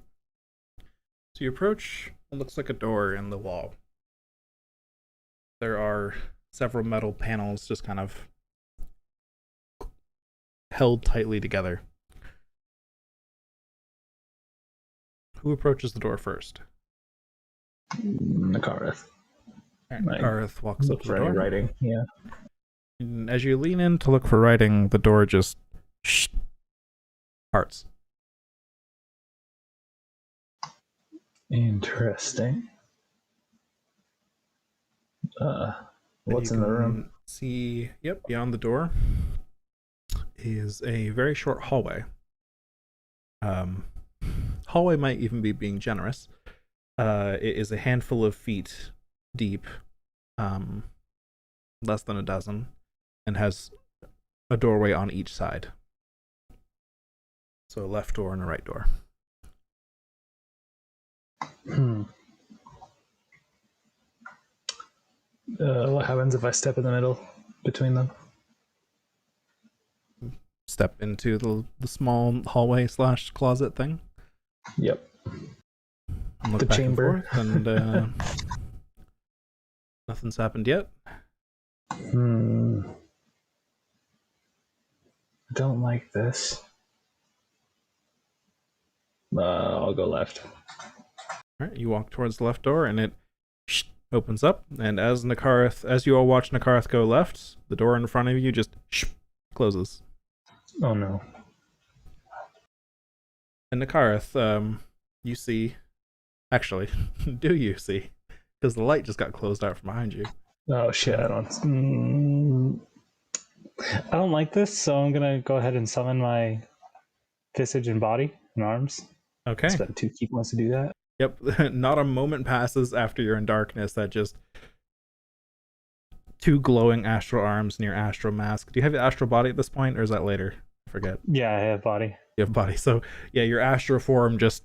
So you approach what looks like a door in the wall. There are several metal panels just kind of held tightly together. Who approaches the door first? Nakarth. Right. Nakarth walks up to the for any door. writing, yeah. And as you lean in to look for writing, the door just parts. Interesting. What's you in the can room? See, yep, beyond the door is a very short hallway. Hallway might even be being generous. It is a handful of feet deep, less than a dozen, and has a doorway on each side. So a left door and a right door. What happens if I step in the middle between them? Step into the small hallway / closet thing. Yep. And look The back chamber. And forth, and nothing's happened yet. I don't like this. I'll go left. All right, you walk towards the left door, and it opens up. And as you all watch Nakarth go left, the door in front of you just closes. Oh no. And Nakarth, you see. Actually, do you see? Because the light just got closed out from behind you. Oh shit! I don't like this, so I'm gonna go ahead and summon my visage and body and arms. Okay. Spent 2 key points to do that. Yep. Not a moment passes after you're in darkness that just 2 glowing astral arms in your astral mask. Do you have your astral body at this point, or is that later? I forget. Yeah, I have body. You have body. So yeah, your astral form just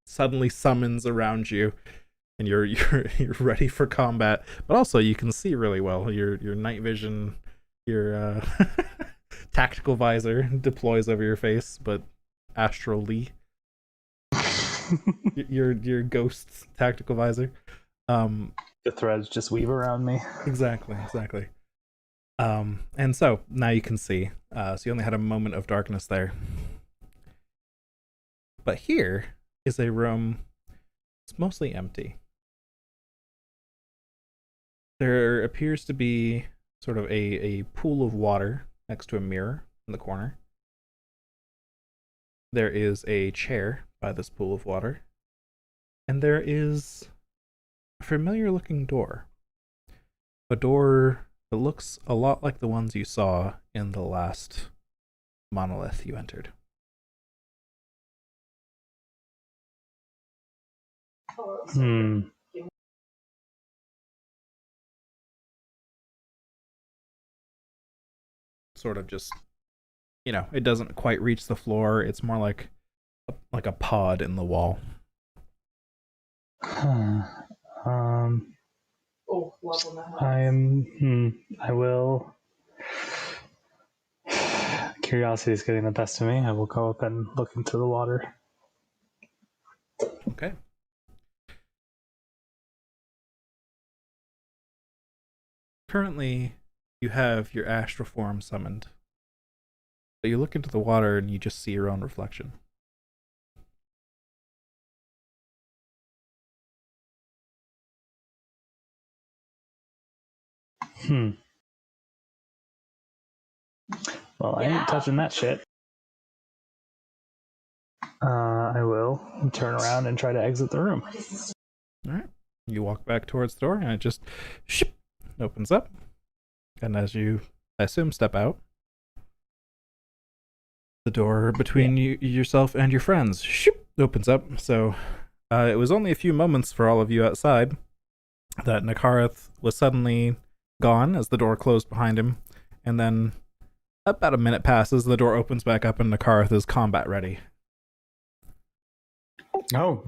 suddenly summons around you, and you're ready for combat. But also you can see really well. Your night vision, your tactical visor deploys over your face, but astrally. your ghost tactical visor. The threads just weave around me. Exactly. And so now you can see. So you only had a moment of darkness there. But here is a room. It's mostly empty. There appears to be sort of a pool of water next to a mirror in the corner. There is a chair by this pool of water. And there is a familiar looking door. A door that looks a lot like the ones you saw in the last monolith you entered. Sort of just, it doesn't quite reach the floor. It's more like a pod in the wall. I will. Curiosity is getting the best of me. I will go up and look into the water. Okay. Currently, you have your astral form summoned. But you look into the water and you just see your own reflection. Well, I ain't touching that shit. I will turn around and try to exit the room. All right. You walk back towards the door and it just opens up. And as you, I assume, step out, the door between yourself and your friends opens up. So it was only a few moments for all of you outside that Nakarath was suddenly gone as the door closed behind him. And then about a minute passes, the door opens back up and Nakarath is combat ready. Oh,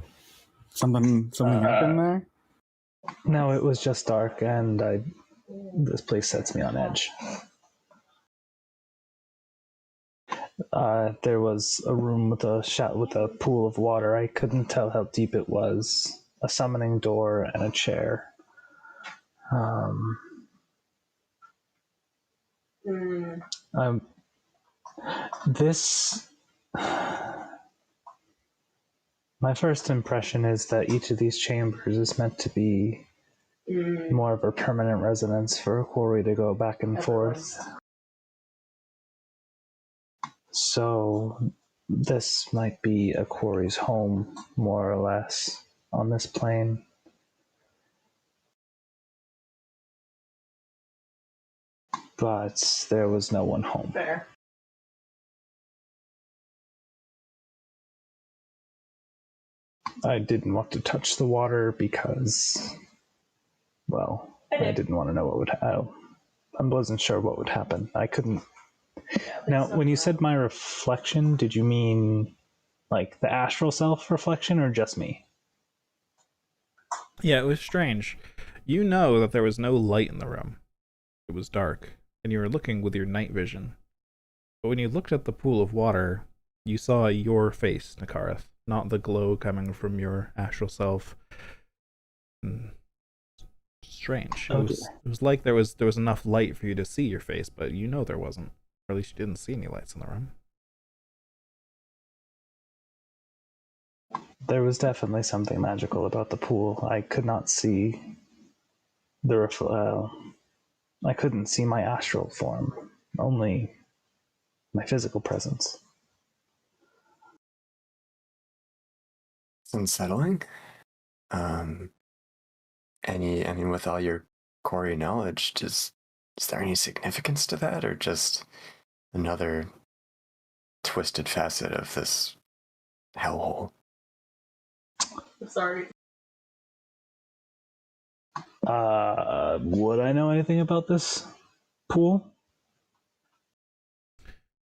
something happened there? No, it was just dark, and this place sets me on edge. There was a room with a pool of water. I couldn't tell how deep it was. A summoning door and a chair. This. My first impression is that each of these chambers is meant to be more of a permanent residence for a quarry to go back and forth. So this might be a quarry's home, more or less, on this plane. But there was no one home. Fair. I didn't want to touch the water because, well, I didn't want to know what would happen. I wasn't sure what would happen. I couldn't. Now, when you said my reflection, did you mean like the astral self reflection or just me? Yeah, it was strange. You know that there was no light in the room. It was dark, and you were looking with your night vision. But when you looked at the pool of water, you saw your face, Nakarath, not the glow coming from your astral self. Strange. It was like there was enough light for you to see your face, but you know there wasn't. Or at least you didn't see any lights in the room. There was definitely something magical about the pool. I could not see I couldn't see my astral form, only my physical presence. It's unsettling. With all your quarry knowledge, is there any significance to that, or just another twisted facet of this hellhole? Sorry. Would I know anything about this pool?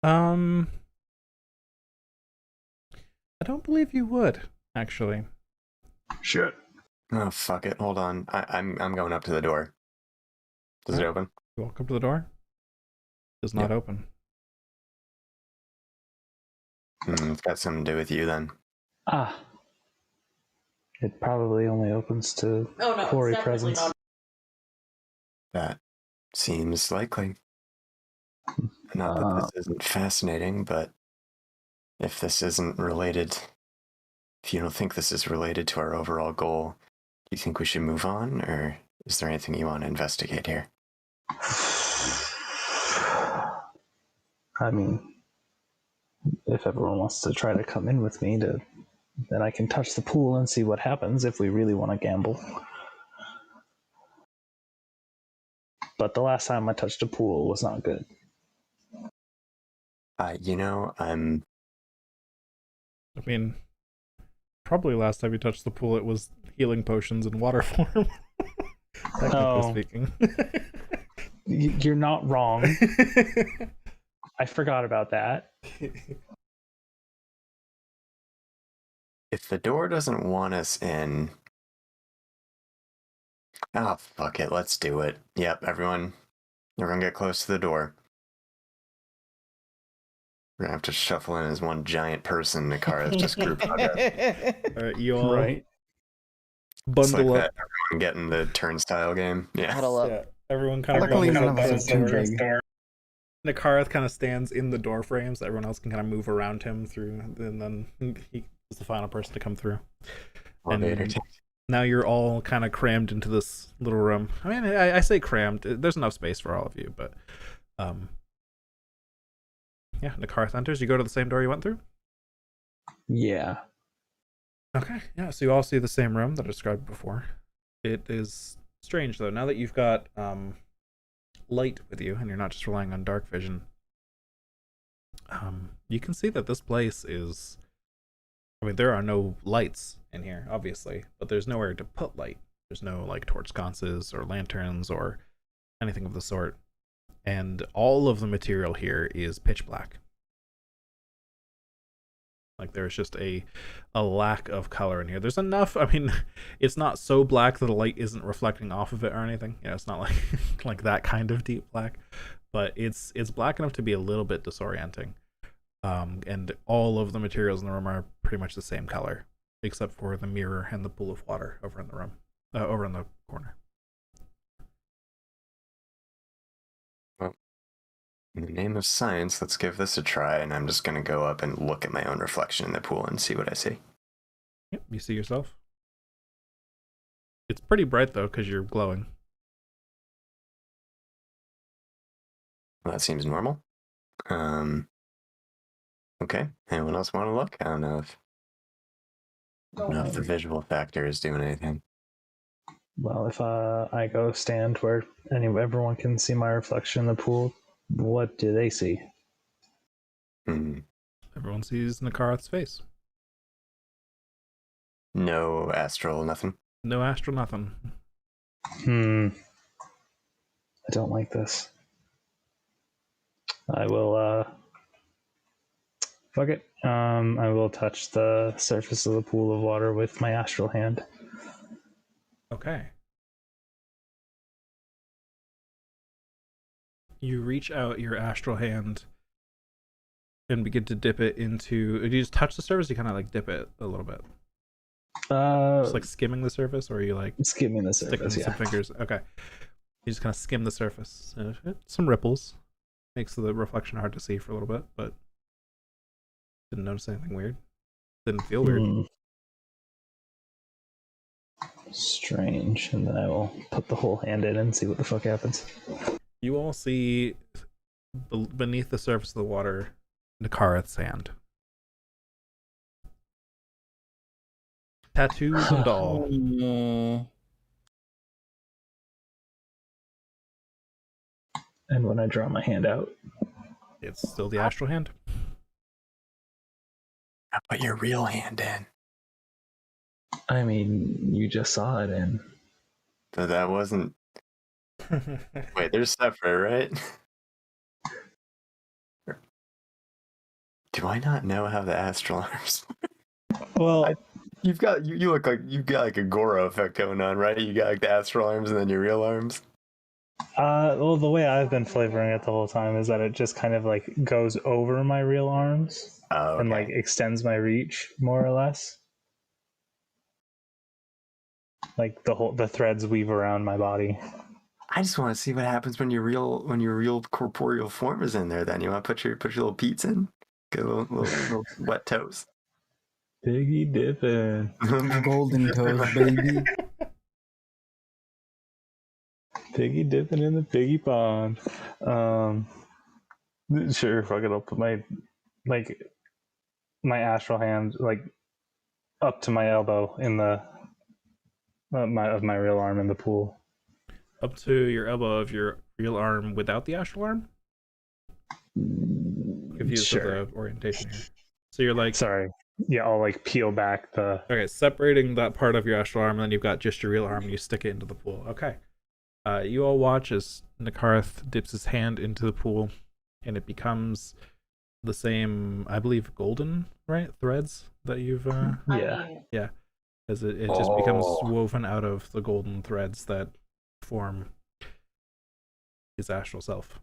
I don't believe you would, actually. Shit. Oh, fuck it. Hold on. I'm going up to the door. Does it open? You walk up to the door. It does not open. It's got something to do with you then. It probably only opens to quarry presence. Not. That seems likely. Not that this isn't fascinating, but if this isn't related, if you don't think this is related to our overall goal, do you think we should move on, or is there anything you want to investigate here? I mean, if everyone wants to try to come in with me, then I can touch the pool and see what happens if we really want to gamble. But the last time I touched a pool was not good. I mean, probably last time you touched the pool, it was healing potions in water form. Technically speaking. You're not wrong. I forgot about that. If the door doesn't want us in... Oh, fuck it, let's do it. Yep, everyone get close to the door. We're gonna have to shuffle in as one giant person. Nakara's just group hug us. Alright, you all right. bundle it's like up. that everyone getting the turnstile game. Yeah. Huddle up. Yeah. Everyone kind of Luckily, wanders none out of us the are too door. big. Nakarath kind of stands in the door frame, so everyone else can kind of move around him through, and then he is the final person to come through. Elevator. Now you're all kind of crammed into this little room. I mean, I say crammed. There's enough space for all of you, but yeah, Nakarath enters. You go to the same door you went through? Yeah. Okay, yeah, so you all see the same room that I described before. It is strange, though. Now that you've got light with you, and you're not just relying on dark vision, you can see that this place is... I mean, there are no lights in here, obviously, but there's nowhere to put light. There's no, like, torch sconces or lanterns or anything of the sort. And all of the material here is pitch black. Like, there's just a lack of color in here. There's enough. I mean, it's not so black that the light isn't reflecting off of it or anything. You know, it's not like like that kind of deep black, but it's black enough to be a little bit disorienting. And all of the materials in the room are pretty much the same color, except for the mirror and the pool of water over in the room, over in the corner. Well, in the name of science, let's give this a try, and I'm just going to go up and look at my own reflection in the pool and see what I see. Yep, you see yourself. It's pretty bright, though, because you're glowing. Well, that seems normal. Okay, anyone else want to look? I don't know if the visual factor is doing anything. Well, if I go stand where everyone can see my reflection in the pool, what do they see? Everyone sees Nakarath's face. No astral, nothing. No astral, nothing. I don't like this. I will, fuck it. I will touch the surface of the pool of water with my astral hand. Okay. You reach out your astral hand and begin to dip it into... Do you just touch the surface? You kind of like dip it a little bit. Just like skimming the surface, or are you like skimming the sticking surface? some fingers? Okay. You just kind of skim the surface. Some ripples. Makes the reflection hard to see for a little bit, but didn't notice anything weird. Didn't feel weird. Strange. And then I will put the whole hand in and see what the fuck happens. You all see beneath the surface of the water Nakarath's hand. Tattoos and all. And when I draw my hand out, It's still the astral hand. Now put your real hand in. I mean, you just saw it in. But that wasn't... Wait, they're separate, right? Do I not know how the astral arms work? Well, You've got you look like you've got like a Goro effect going on, right? You got like the astral arms and then your real arms. well, the way I've been flavoring it the whole time is that it just kind of like goes over my real arms and like extends my reach more or less. Like the threads weave around my body. I just want to see what happens when your real corporeal form is in there. Then you want to put your little peats in, go little wet toes. Piggy dipping. Golden toes, baby. Piggy dipping in the piggy pond. Sure, fuck it. I'll put my astral hand like up to my elbow in the my real arm in the pool. Up to your elbow of your real arm without the astral arm? Confused with the orientation here. So you're like... Sorry. Yeah, I'll like peel back the... Okay, separating that part of your astral arm, and then you've got just your real arm, and you stick it into the pool. Okay. You all watch as Nakarath dips his hand into the pool, and it becomes the same, I believe, golden, right? Threads that you've... Yeah. As it just becomes woven out of the golden threads that form his astral self.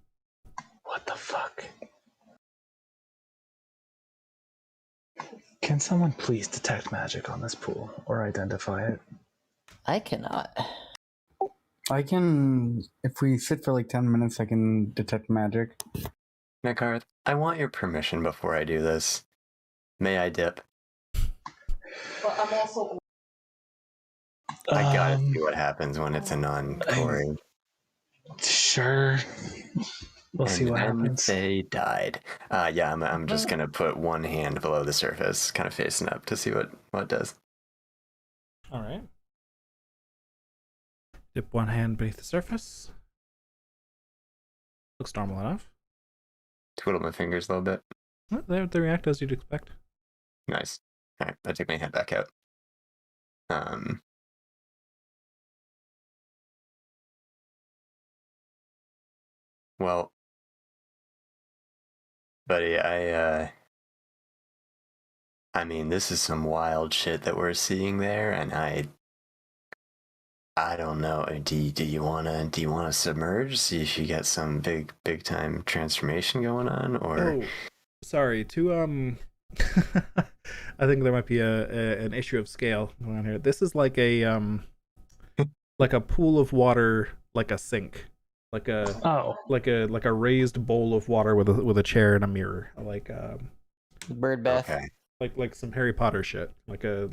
What the fuck? Can someone please detect magic on this pool or identify it? I cannot. I can, if we sit for like 10 minutes, I can detect magic. Nekarth, I want your permission before I do this. May I dip? But I'm also. I gotta see what happens when it's a nun, Corey. Sure. We'll see what then happens. they died. Yeah, I'm just gonna put one hand below the surface, kind of facing up to see what it does. All right. Dip one hand beneath the surface. Looks normal enough. Twiddle my fingers a little bit. They react as you'd expect. Nice. All right, I take my hand back out. Well, buddy, I mean, this is some wild shit that we're seeing there, and I don't know. Do you wanna submerge? See if you get some big time transformation going on, or sorry. I think there might be an issue of scale going on here. This is like a like a pool of water, like a sink, like a raised bowl of water with a chair and a mirror, like Bird bath. Okay. like some Harry Potter shit, like a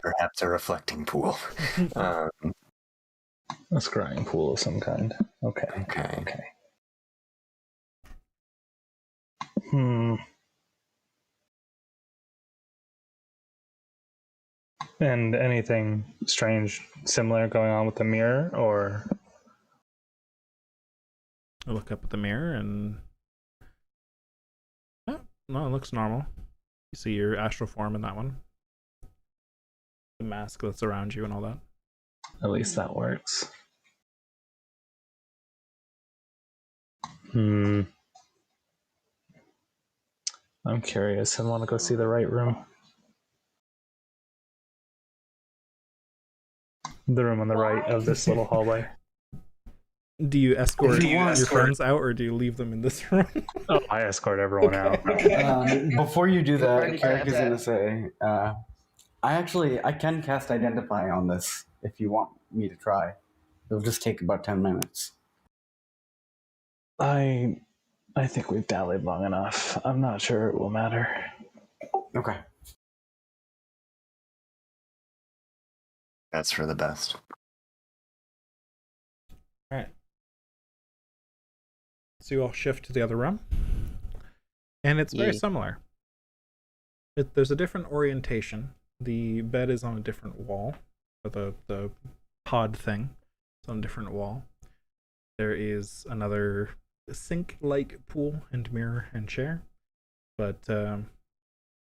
perhaps a reflecting pool. A scrying pool of some kind. Okay. And anything strange, similar going on with the mirror, or? I look up at the mirror and no, it looks normal. You see your astral form in that one, the mask that's around you and all that. At least that works. I'm curious. I want to go see the right room. The room on the right of this little hallway. Do you escort your friends out, or do you leave them in this room? Oh, I escort everyone out. Before you do that, Carrick is going to say, I can cast Identify on this if you want me to try. It'll just take about 10 minutes. I think we've dallied long enough. I'm not sure it will matter. Okay. That's for the best. All right. So you all shift to the other room, and it's very similar. There's a different orientation. The bed is on a different wall, or the pod thing is on a different wall. There is another sink-like pool and mirror and chair, but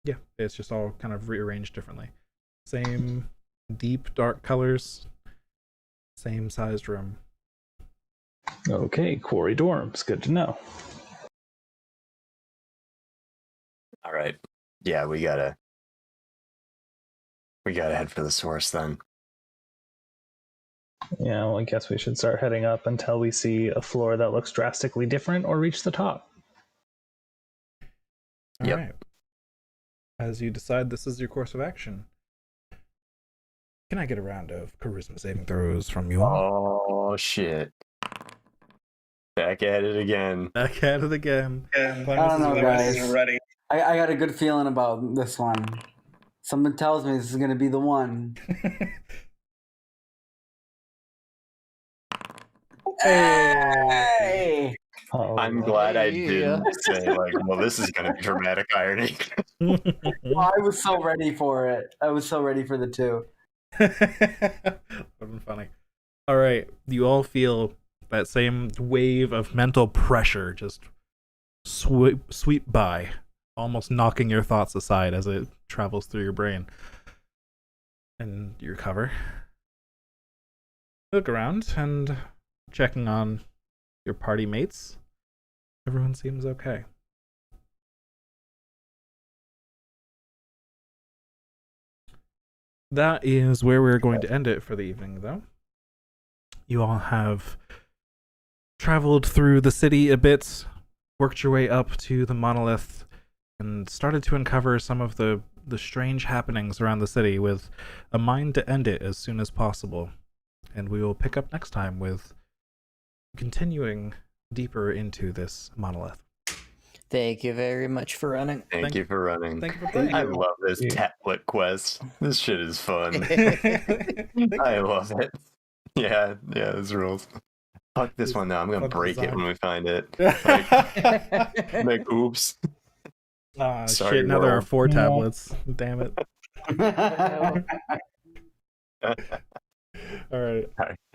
yeah, it's just all kind of rearranged differently. Same deep dark colors, same sized room. Okay, quarry dorms. Good to know. All right. Yeah, we gotta head for the source then. Yeah, well, I guess we should start heading up until we see a floor that looks drastically different or reach the top. All right. As you decide this is your course of action, can I get a round of charisma saving throws from you all? Oh, shit. Back at it again. I don't know, guys. I got a good feeling about this one. Something tells me this is going to be the one. Hey! I'm glad I didn't say, like, well, this is going to be dramatic irony. Well, I was so ready for it. I was so ready for the two. That would be funny. All right. You all feel that same wave of mental pressure just sweep by, almost knocking your thoughts aside as it travels through your brain. And you recover. Look around and checking on your party mates. Everyone seems okay. That is where we're going to end it for the evening, though. You all have traveled through the city a bit, worked your way up to the monolith, and started to uncover some of the strange happenings around the city with a mind to end it as soon as possible. And we will pick up next time with continuing deeper into this monolith. Thank you very much for running. Thank you for running. Thank you for playing. I love this tablet quest. This shit is fun. I love it. Yeah, this rules. Fuck this one though. I'm gonna break it when we find it. Like oops. Sorry, shit, now there are 4 tablets. Damn it. All right.